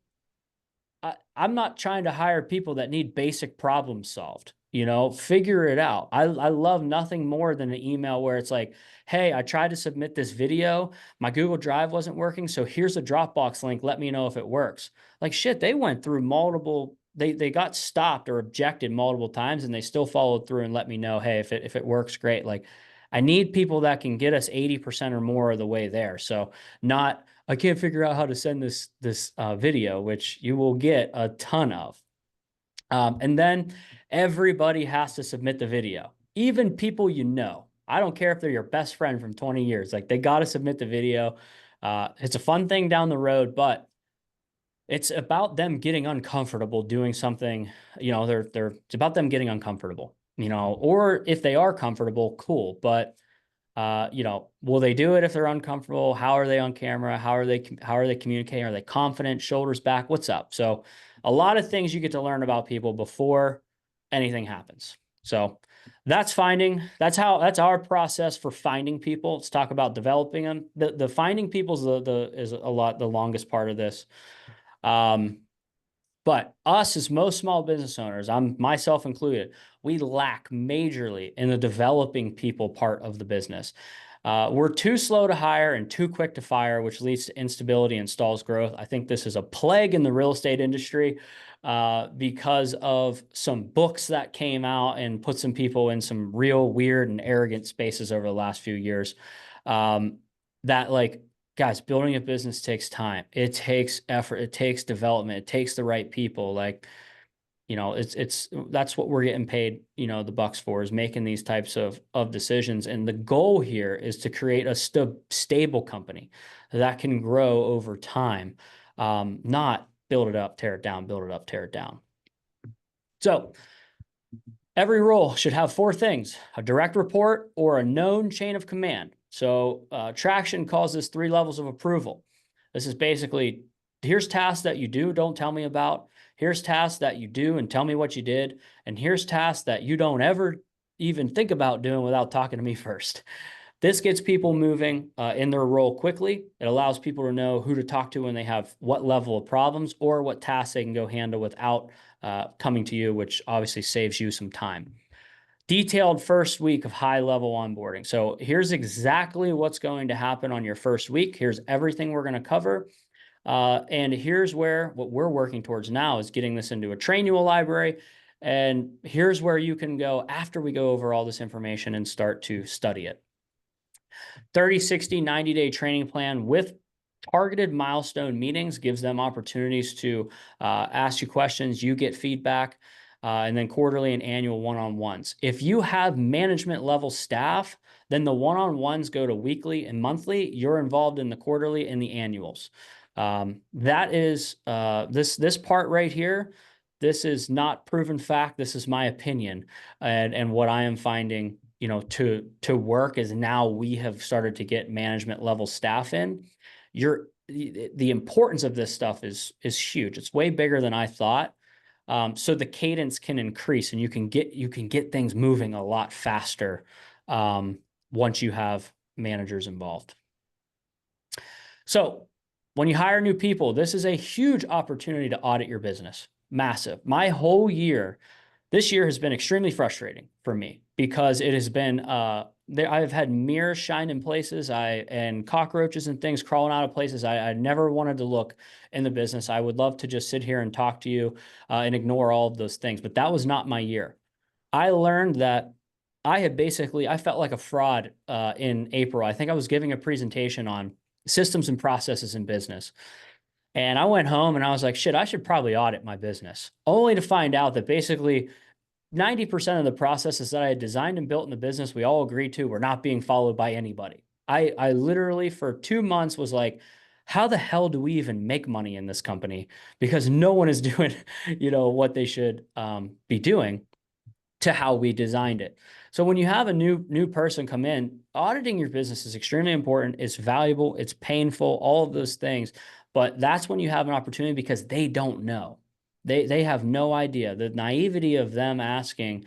I'm not trying to hire people that need basic problems solved. Figure it out. I love nothing more than an email where it's like, hey, I tried to submit this video. My Google Drive wasn't working. So here's a Dropbox link. Let me know if it works. Like shit, they went through they got stopped or objected multiple times, and they still followed through and let me know, hey, if it works, great. Like I need people that can get us 80% or more of the way there. So not, I can't figure out how to send this video, which you will get a ton of. And then everybody has to submit the video, even people I don't care if they're your best friend from 20 years. Like they got to submit the video. It's a fun thing down the road, but it's about them getting uncomfortable doing something. It's about them getting uncomfortable. Or if they are comfortable, cool. But will they do it if they're uncomfortable? How are they on camera? How are they communicating? Are they confident? Shoulders back? What's up? So a lot of things you get to learn about people before anything happens. So that's our process for finding people. Let's talk about developing them. The finding people is the longest part of this. But us, as most small business owners, I'm myself included, we lack majorly in the developing people part of the business. We're too slow to hire and too quick to fire, which leads to instability and stalls growth. I think this is a plague in the real estate industry because of some books that came out and put some people in some real weird and arrogant spaces over the last few years. Guys, building a business takes time. It takes effort. It takes development. It takes the right people. That's what we're getting paid, the bucks for, is making these types of decisions. And the goal here is to create a stable company that can grow over time, not build it up, tear it down, build it up, tear it down. So every role should have 4 things: a direct report or a known chain of command. So Traction calls this 3 levels of approval. This is basically, here's tasks that you do, don't tell me about. Here's tasks that you do and tell me what you did. And here's tasks that you don't ever even think about doing without talking to me first. This gets people moving in their role quickly. It allows people to know who to talk to when they have what level of problems, or what tasks they can go handle without coming to you, which obviously saves you some time. Detailed first week of high-level onboarding. So here's exactly what's going to happen on your first week. Here's everything we're going to cover. And here's what we're working towards now is getting this into a Trainual library. And here's where you can go after we go over all this information and start to study it. 30, 60, 90-day training plan with targeted milestone meetings gives them opportunities to ask you questions, you get feedback, and then quarterly and annual one-on-ones. If you have management level staff, then the one-on-ones go to weekly and monthly. You're involved in the quarterly and the annuals. That is this part right here. This is not proven fact. This is my opinion, and what I am finding, to work is now we have started to get management level staff in. The importance of this stuff is huge. It's way bigger than I thought. So the cadence can increase, and you can get things moving a lot faster once you have managers involved. So when you hire new people, this is a huge opportunity to audit your business. Massive. My whole year, this year has been extremely frustrating for me because it has been I've had mirrors shine in places, and cockroaches and things crawling out of places I never wanted to look in the business. I would love to just sit here and talk to you and ignore all of those things, but that was not my year. I learned that I felt like a fraud in April. I think I was giving a presentation on systems and processes in business. And I went home and I was like, shit, I should probably audit my business, only to find out that basically 90% of the processes that I had designed and built in the business, we all agreed to, were not being followed by anybody. I literally for 2 months was like, how the hell do we even make money in this company? Because no one is doing, what they should be doing to how we designed it. So when you have a new person come in, auditing your business is extremely important. It's valuable, it's painful, all of those things. But that's when you have an opportunity because they don't know. They have no idea. The naivety of them asking,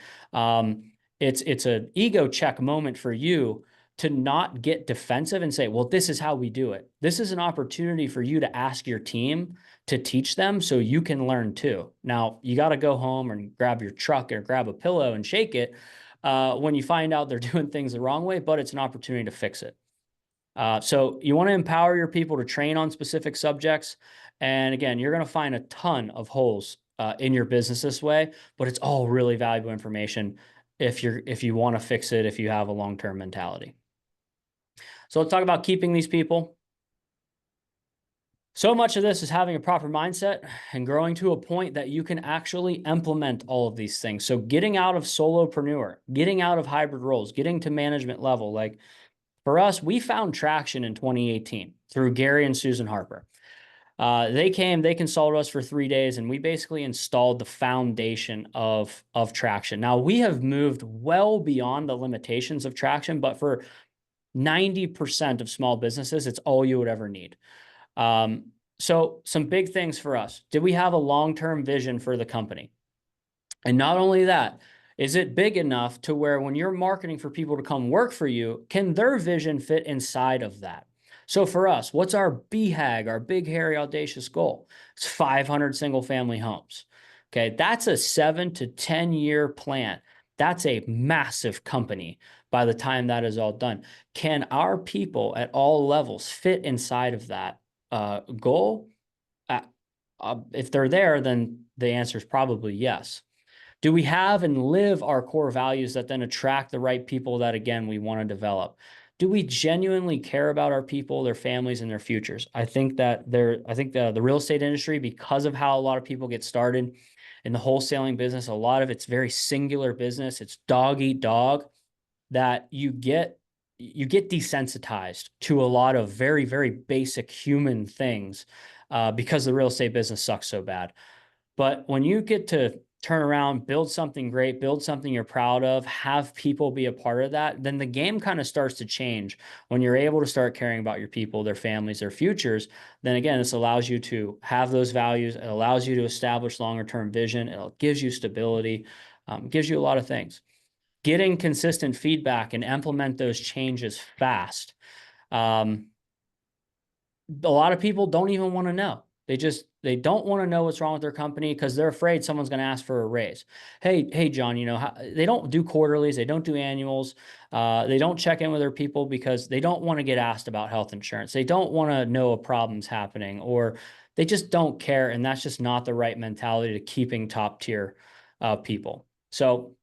it's an ego check moment for you to not get defensive and say, well, this is how we do it. This is an opportunity for you to ask your team to teach them so you can learn too. Now, you got to go home and grab your truck or grab a pillow and shake it when you find out they're doing things the wrong way, but it's an opportunity to fix it. So you want to empower your people to train on specific subjects. And again, you're going to find a ton of holes in your business this way, but it's all really valuable information if you want to fix it, if you have a long-term mentality. So let's talk about keeping these people. So much of this is having a proper mindset and growing to a point that you can actually implement all of these things. So getting out of solopreneur, getting out of hybrid roles, getting to management level. Like for us, we found traction in 2018 through Gary and Susan Harper. They consulted us for 3 days, and we basically installed the foundation of traction. Now, we have moved well beyond the limitations of traction, but for 90% of small businesses, it's all you would ever need. So some big things for us. Did we have a long-term vision for the company? And not only that, is it big enough to where when you're marketing for people to come work for you, can their vision fit inside of that? So for us, what's our BHAG, our big, hairy, audacious goal? It's 500 single family homes. Okay, that's a 7 to 10 year plan. That's a massive company by the time that is all done. Can our people at all levels fit inside of that goal? If they're there, then the answer is probably yes. Do we have and live our core values that then attract the right people that, again, we want to develop? Do we genuinely care about our people, their families, and their futures? I think the real estate industry, because of how a lot of people get started in the wholesaling business, a lot of it's very singular business. It's dog eat dog, that you get desensitized to a lot of very, very basic human things because the real estate business sucks so bad. But when you get to turn around, build something great, build something you're proud of, have people be a part of that, then the game kind of starts to change. When you're able to start caring about your people, their families, their futures, then again, this allows you to have those values. It allows you to establish longer-term vision. It gives you stability, gives you a lot of things. Getting consistent feedback and implement those changes fast. A lot of people don't even want to know. They don't want to know what's wrong with their company because they're afraid someone's going to ask for a raise. Hey, John, they don't do quarterlies. They don't do annuals. They don't check in with their people because they don't want to get asked about health insurance. They don't want to know a problem's happening, or they just don't care. And that's just not the right mentality to keeping top tier people. So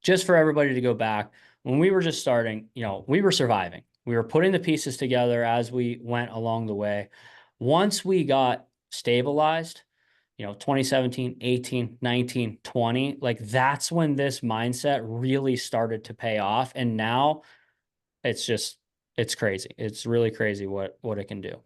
just for everybody to go back, when we were just starting, we were surviving. We were putting the pieces together as we went along the way. Once we got stabilized, 2017, 18, 19, 20, like that's when this mindset really started to pay off. And now it's crazy. It's really crazy what it can do.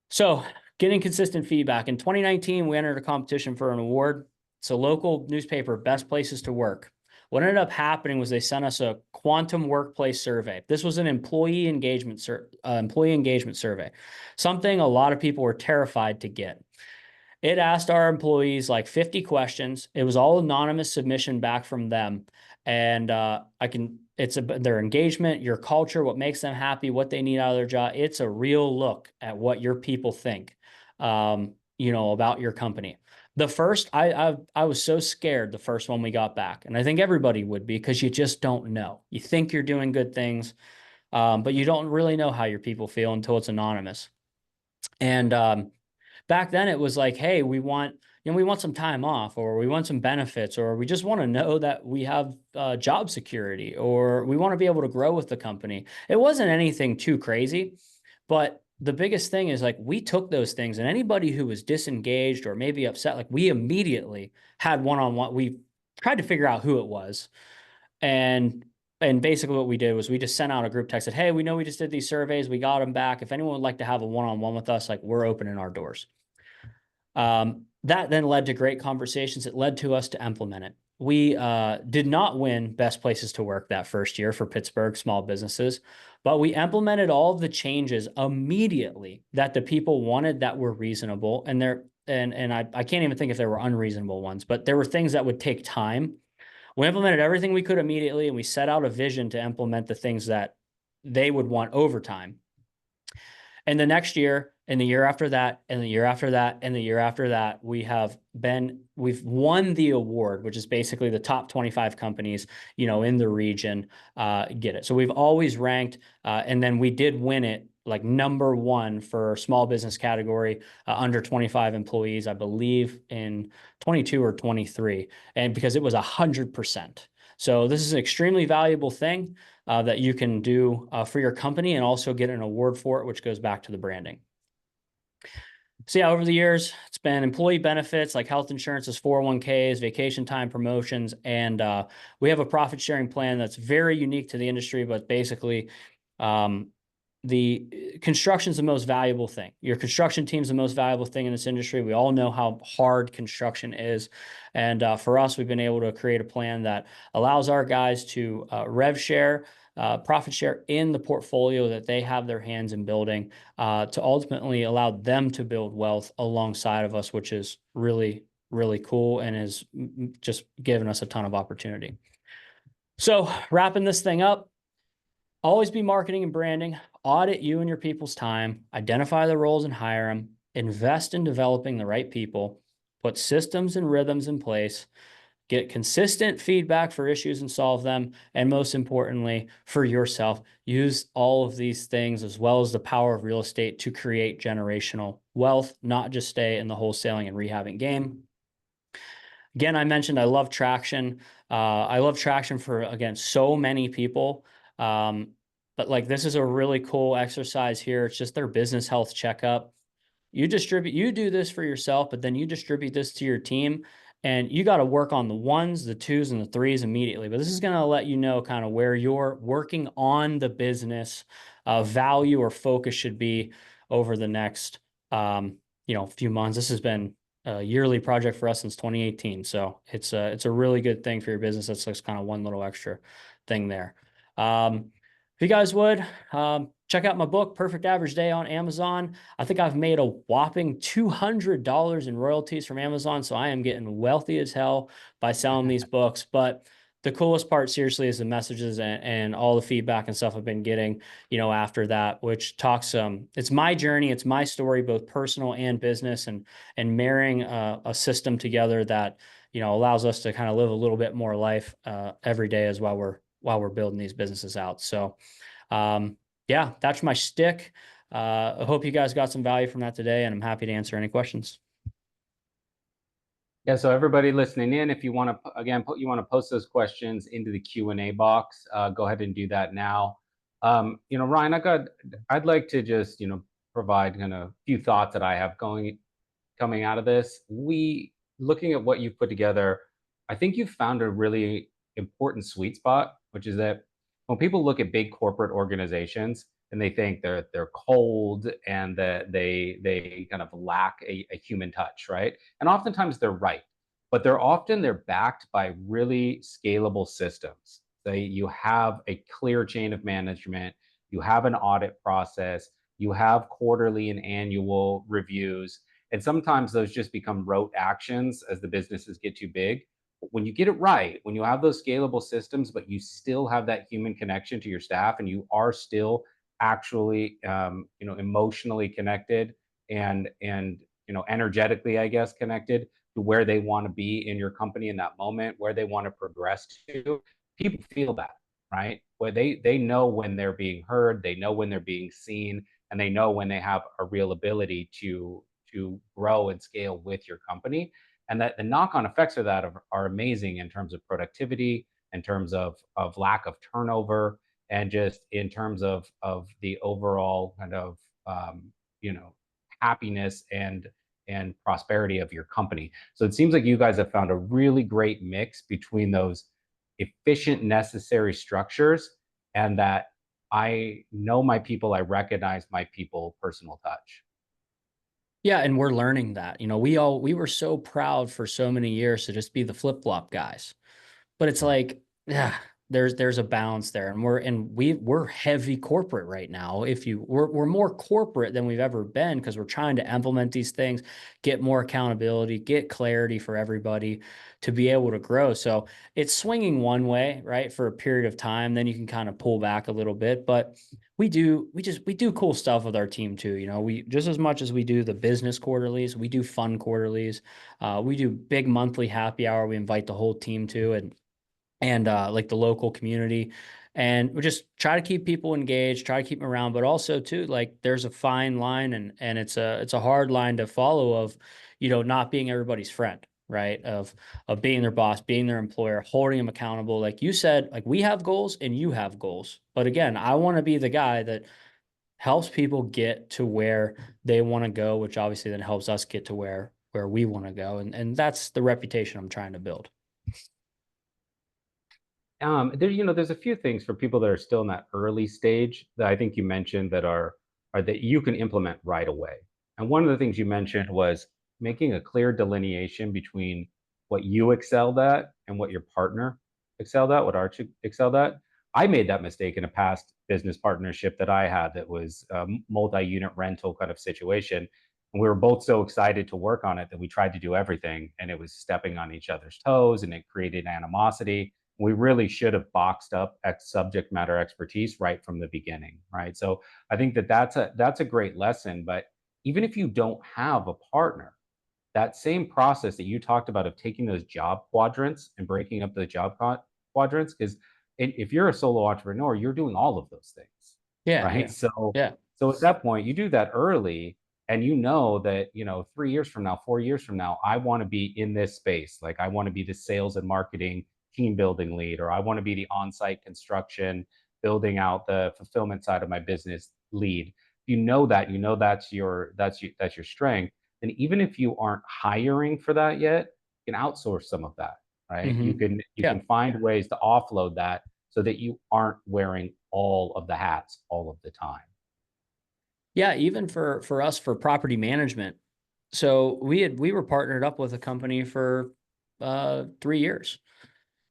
So getting consistent feedback. In 2019, we entered a competition for an award. It's a local newspaper, Best Places to Work. What ended up happening was they sent us a quantum workplace survey. This was an employee engagement survey, something a lot of people were terrified to get. It asked our employees like 50 questions. It was all anonymous submission back from them. And it's their engagement, your culture, what makes them happy, what they need out of their job. It's a real look at what your people think, about your company. The first, I was so scared the first one we got back. And I think everybody would be, because you just don't know. You think you're doing good things, but you don't really know how your people feel until it's anonymous. And back then it was like, hey, we want some time off, or we want some benefits, or we just want to know that we have job security, or we want to be able to grow with the company. It wasn't anything too crazy, but the biggest thing is like we took those things, and anybody who was disengaged or maybe upset, like we immediately had one-on-one. We tried to figure out who it was. And basically what we did was we just sent out a group text that, hey, we know we just did these surveys. We got them back. If anyone would like to have a one-on-one with us, like we're opening our doors. That then led to great conversations. It led to us to implement it. We did not win Best Places to Work that first year for Pittsburgh small businesses, but we implemented all of the changes immediately that the people wanted that were reasonable. And I can't even think if there were unreasonable ones, but there were things that would take time. We implemented everything we could immediately, and we set out a vision to implement the things that they would want over time. And the next year, and the year after that, and the year after that, and the year after that, we've won the award, which is basically the top 25 companies, in the region get it. So we've always ranked, and then we did win it like number one for small business category, under 25 employees, I believe in 22 or 23, and because it was 100%. So this is an extremely valuable thing that you can do for your company, and also get an award for it, which goes back to the branding. So yeah, over the years, it's been employee benefits like health insurances, 401ks, vacation time promotions, and we have a profit sharing plan that's very unique to the industry, but basically the construction is the most valuable thing. Your construction team is the most valuable thing in this industry. We all know how hard construction is. And for us, we've been able to create a plan that allows our guys to rev share, profit share in the portfolio that they have their hands in building, to ultimately allow them to build wealth alongside of us, which is really, really cool and has just given us a ton of opportunity. So wrapping this thing up, always be marketing and branding, audit you and your people's time, identify the roles and hire them, invest in developing the right people, put systems and rhythms in place, get consistent feedback for issues and solve them, and most importantly, for yourself, use all of these things as well as the power of real estate to create generational wealth, not just stay in the wholesaling and rehabbing game. Again, I mentioned I love traction. I love traction for, again, so many people. But like, this is a really cool exercise here. It's just their business health checkup. You do this for yourself, but then you distribute this to your team, and you got to work on the ones, the twos, and the threes immediately. But this is going to let you know kind of where you're working on the business value or focus should be over the next, few months. This has been a yearly project for us since 2018. So it's a really good thing for your business. That's just kind of one little extra thing there. If you guys would, check out my book, Perfect Average Day, on Amazon. I think I've made a whopping $200 in royalties from Amazon, so I am getting wealthy as hell by selling these books. But the coolest part, seriously, is the messages and all the feedback and stuff I've been getting, after that, which talks, it's my journey, it's my story, both personal and business, and marrying a system together that, allows us to kind of live a little bit more life every day as while we're building these businesses out. So, yeah, that's my shtick. I hope you guys got some value from that today, and I'm happy to answer any questions. Yeah, so everybody listening in, if you want to, again, you want to post those questions into the Q&A box, go ahead and do that now. Ryan, I'd like to just, provide kind of a few thoughts that I have coming out of this. Looking at what you've put together, I think you've found a really important sweet spot, which is that when people look at big corporate organizations and they think they're cold and that they kind of lack a human touch, right? And oftentimes they're right, but they're backed by really scalable systems. You have a clear chain of management, you have an audit process, you have quarterly and annual reviews, and sometimes those just become rote actions as the businesses get too big. But when you get it right, when you have those scalable systems, but you still have that human connection to your staff, and you are still actually, emotionally connected and energetically, I guess, connected to where they want to be in your company in that moment, where they want to progress to. People feel that, right? Where they know when they're being heard, they know when they're being seen, and they know when they have a real ability to grow and scale with your company. And that the knock-on effects of that are amazing in terms of productivity, in terms of lack of turnover, and just in terms of the overall kind of um, you know happiness and prosperity of your company. So it seems like you guys have found a really great mix between those efficient, necessary structures and that I know my people, I recognize my people personal touch. Yeah, and we're learning that. We were so proud for so many years to just be the flip-flop guys. But it's Yeah. like, yeah, there's a balance there, and we're heavy corporate right now. We're more corporate than we've ever been because we're trying to implement these things, get more accountability, get clarity for everybody to be able to grow. So it's swinging one way, right, for a period of time. Then you can kind of pull back a little bit, but we do cool stuff with our team too. We just as much as we do the business quarterlies, we do fun quarterlies. We do big monthly happy hour. We invite the whole team to, and like the local community, and we just try to keep people engaged, try to keep them around, but also too, like, there's a fine line, and it's a hard line to follow of, not being everybody's friend, right, of being their boss, being their employer, holding them accountable. Like you said, like, we have goals and you have goals, but again, I want to be the guy that helps people get to where they want to go, which obviously then helps us get to where we want to go, and that's the reputation I'm trying to build. There's a few things for people that are still in that early stage that I think you mentioned that are that you can implement right away. And one of the things you mentioned was making a clear delineation between what you excelled at and what your partner excelled at, what Arch excelled at. I made that mistake in a past business partnership that I had that was a multi-unit rental kind of situation. And we were both so excited to work on it that we tried to do everything, and it was stepping on each other's toes, and it created animosity. We really should have boxed up subject matter expertise right from the beginning, right? So I think that that's a great lesson. But even if you don't have a partner, that same process that you talked about of taking those job quadrants and breaking up the quadrants, because if you're a solo entrepreneur, you're doing all of those things, Yeah, right? yeah, yeah. So at that point, you do that early, and you know that 3 years from now, 4 years from now, I want to be in this space. Like, I want to be the sales and marketing team building lead, or I want to be the on-site construction, building out the fulfillment side of my business lead. That's your strength. And even if you aren't hiring for that yet, you can outsource some of that, right? You Hmm. can you Yeah. can find ways to offload that so that you aren't wearing all of the hats all of the time. Yeah, even for us for property management. So we were partnered up with a company for 3 years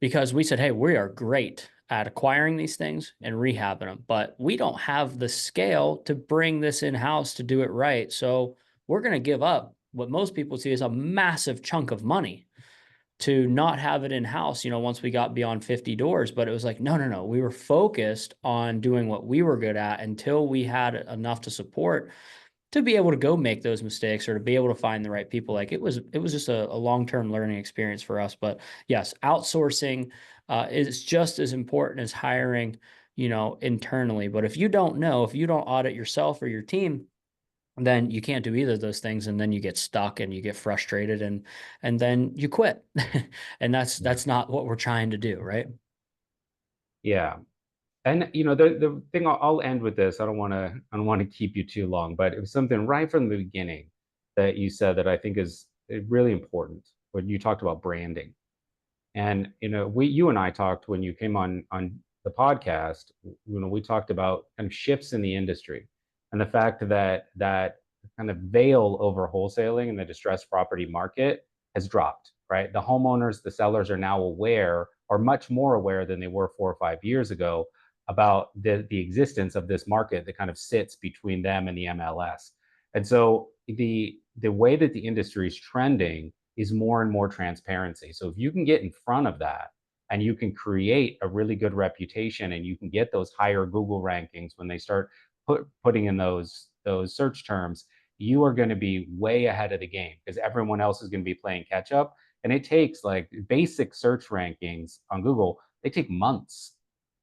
because we said, hey, we are great at acquiring these things and rehabbing them, but we don't have the scale to bring this in-house to do it right. So we're going to give up what most people see as a massive chunk of money to not have it in house, once we got beyond 50 doors. But it was like, no, no, no. We were focused on doing what we were good at until we had enough to support to be able to go make those mistakes or to be able to find the right people. Like, it was just a long-term learning experience for us. But yes, outsourcing is just as important as hiring, internally. But if you don't know, if you don't audit yourself or your team, then you can't do either of those things, and then you get stuck and you get frustrated, and then you quit. And that's Yeah. not what we're trying to do, right? Yeah. And the thing I'll end with this. I don't want to keep you too long, but it was something right from the beginning that you said that I think is really important when you talked about branding. And you and I talked when you came on the podcast. We talked about kind of shifts in the industry and the fact that kind of veil over wholesaling in the distressed property market has dropped. Right, the homeowners, the sellers are now aware, or much more aware than they were 4 or 5 years ago, about the existence of this market that kind of sits between them and the MLS. And so the way that the industry is trending is more and more transparency. So if you can get in front of that and you can create a really good reputation and you can get those higher Google rankings when they start putting in those search terms, you are going to be way ahead of the game because everyone else is going to be playing catch up. And it takes like basic search rankings on Google, they take months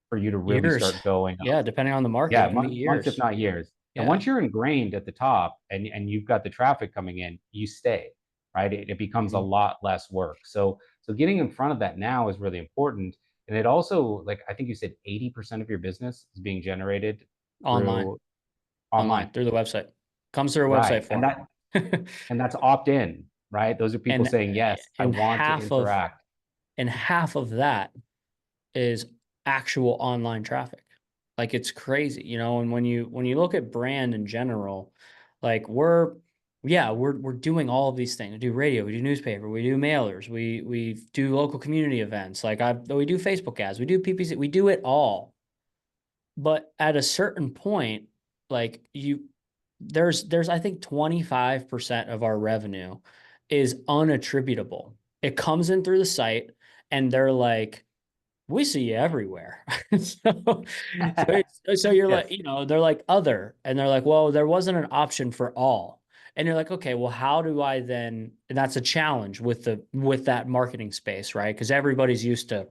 for you to really Years. start going up. Yeah, depending on the market, Yeah, it can be months, if years. not years. And Yeah. once you're ingrained at the top and you've got the traffic coming in, you stay, right? It becomes a Mhm. lot less work. So getting in front of that now is really important. And it also, like I think you said, 80% of your business is being generated Online, through online, online through the website. Comes through a website right? And form. that and that's opt in, right? Those are people and saying, yes, I and want to half of interact. and half of that is actual online traffic. Like it's crazy, and when you look at brand in general, like we're doing all of these things. We do radio, we do newspaper, we do mailers, we do local community events, we do Facebook ads, we do PPC, we do it all. But at a certain point, like there's I think 25% of our revenue is unattributable. It comes in through the site and they're like, we see you everywhere. so, so you're like, Yes. they're like other, and they're like, well, there wasn't an option for all. And you're like, okay, well, how do I then? And that's a challenge with that marketing space, right? Because everybody's used to,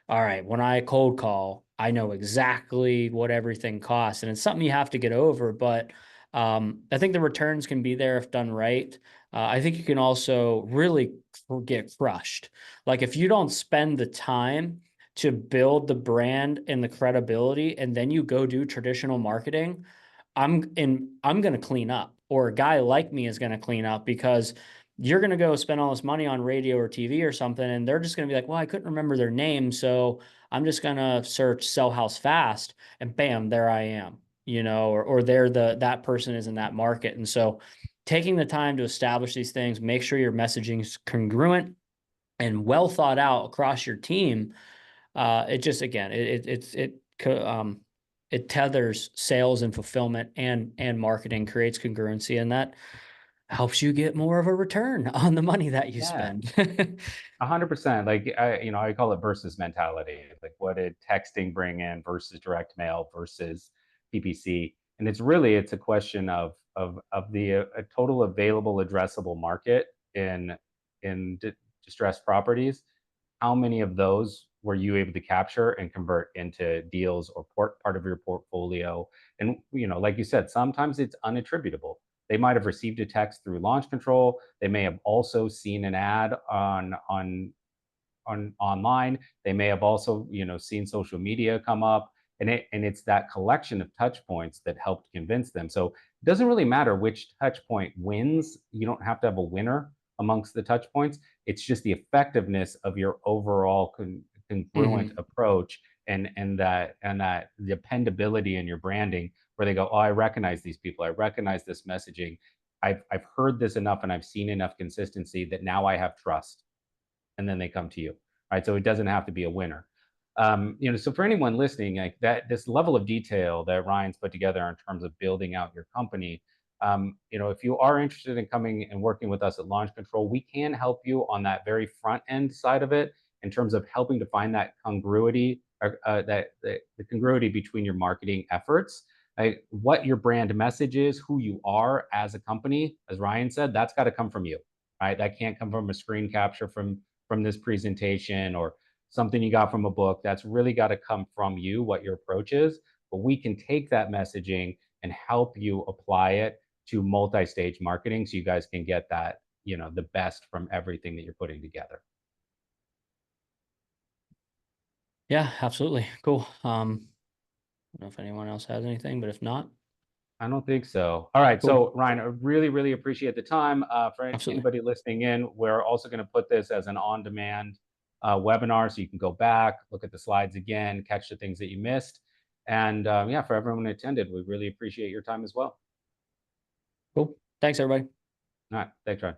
all right, when I cold call, I know exactly what everything costs, and it's something you have to get over. But I think the returns can be there if done right. I think you can also really get crushed. Like if you don't spend the time to build the brand and the credibility, and then you go do traditional marketing, I'm going to clean up, or a guy like me is going to clean up, because you're going to go spend all this money on radio or TV or something, and they're just going to be like, well, I couldn't remember their name, so I'm just going to search sell house fast, and bam, there I am, or they're that person is in that market. And so taking the time to establish these things, make sure your messaging is congruent and well thought out across your team. It just, again, it tethers sales and fulfillment and marketing, creates congruency, and that helps you get more of a return on the money that you Yeah. spend. 100%. Like I call it versus mentality. Like, what did texting bring in versus direct mail versus PPC? And it's a question of the total available addressable market in distressed properties. How many of those were you able to capture and convert into deals or part of your portfolio? And like you said, sometimes it's unattributable. They might have received a text through launch control. They may have also seen an ad on online. They may have also seen social media come up, and it's that collection of touch points that helped convince them. So it doesn't really matter which touch point wins. You don't have to have a winner amongst the touch points. It's just the effectiveness of your overall congruent Mhm. approach, and that dependability in your branding, where they go, oh, I recognize these people, I recognize this messaging, I've heard this enough and I've seen enough consistency that now I have trust, and then they come to you, right? So it doesn't have to be a winner. So for anyone listening, like that, this level of detail that Ryan's put together in terms of building out your company, if you are interested in coming and working with us at Launch Control, we can help you on that very front end side of it in terms of helping to find that congruity, or the congruity between your marketing efforts, like what your brand message is, who you are as a company. As Ryan said, that's got to come from you, right? That can't come from a screen capture from this presentation or something you got from a book. That's really got to come from you, what your approach is. But we can take that messaging and help you apply it to multi-stage marketing so you guys can get that, the best from everything that you're putting together. Yeah, absolutely. Cool. don't know if anyone else has anything, but if not, I don't think so. All right. cool. So, Ryan, I really, really appreciate the time. For Absolutely. anybody listening in, we're also going to put this as an on demand webinar. So you can go back, look at the slides again, catch the things that you missed. And yeah, for everyone who attended, we really appreciate your time as well. Cool. Thanks, everybody. All right. Thanks, Ryan.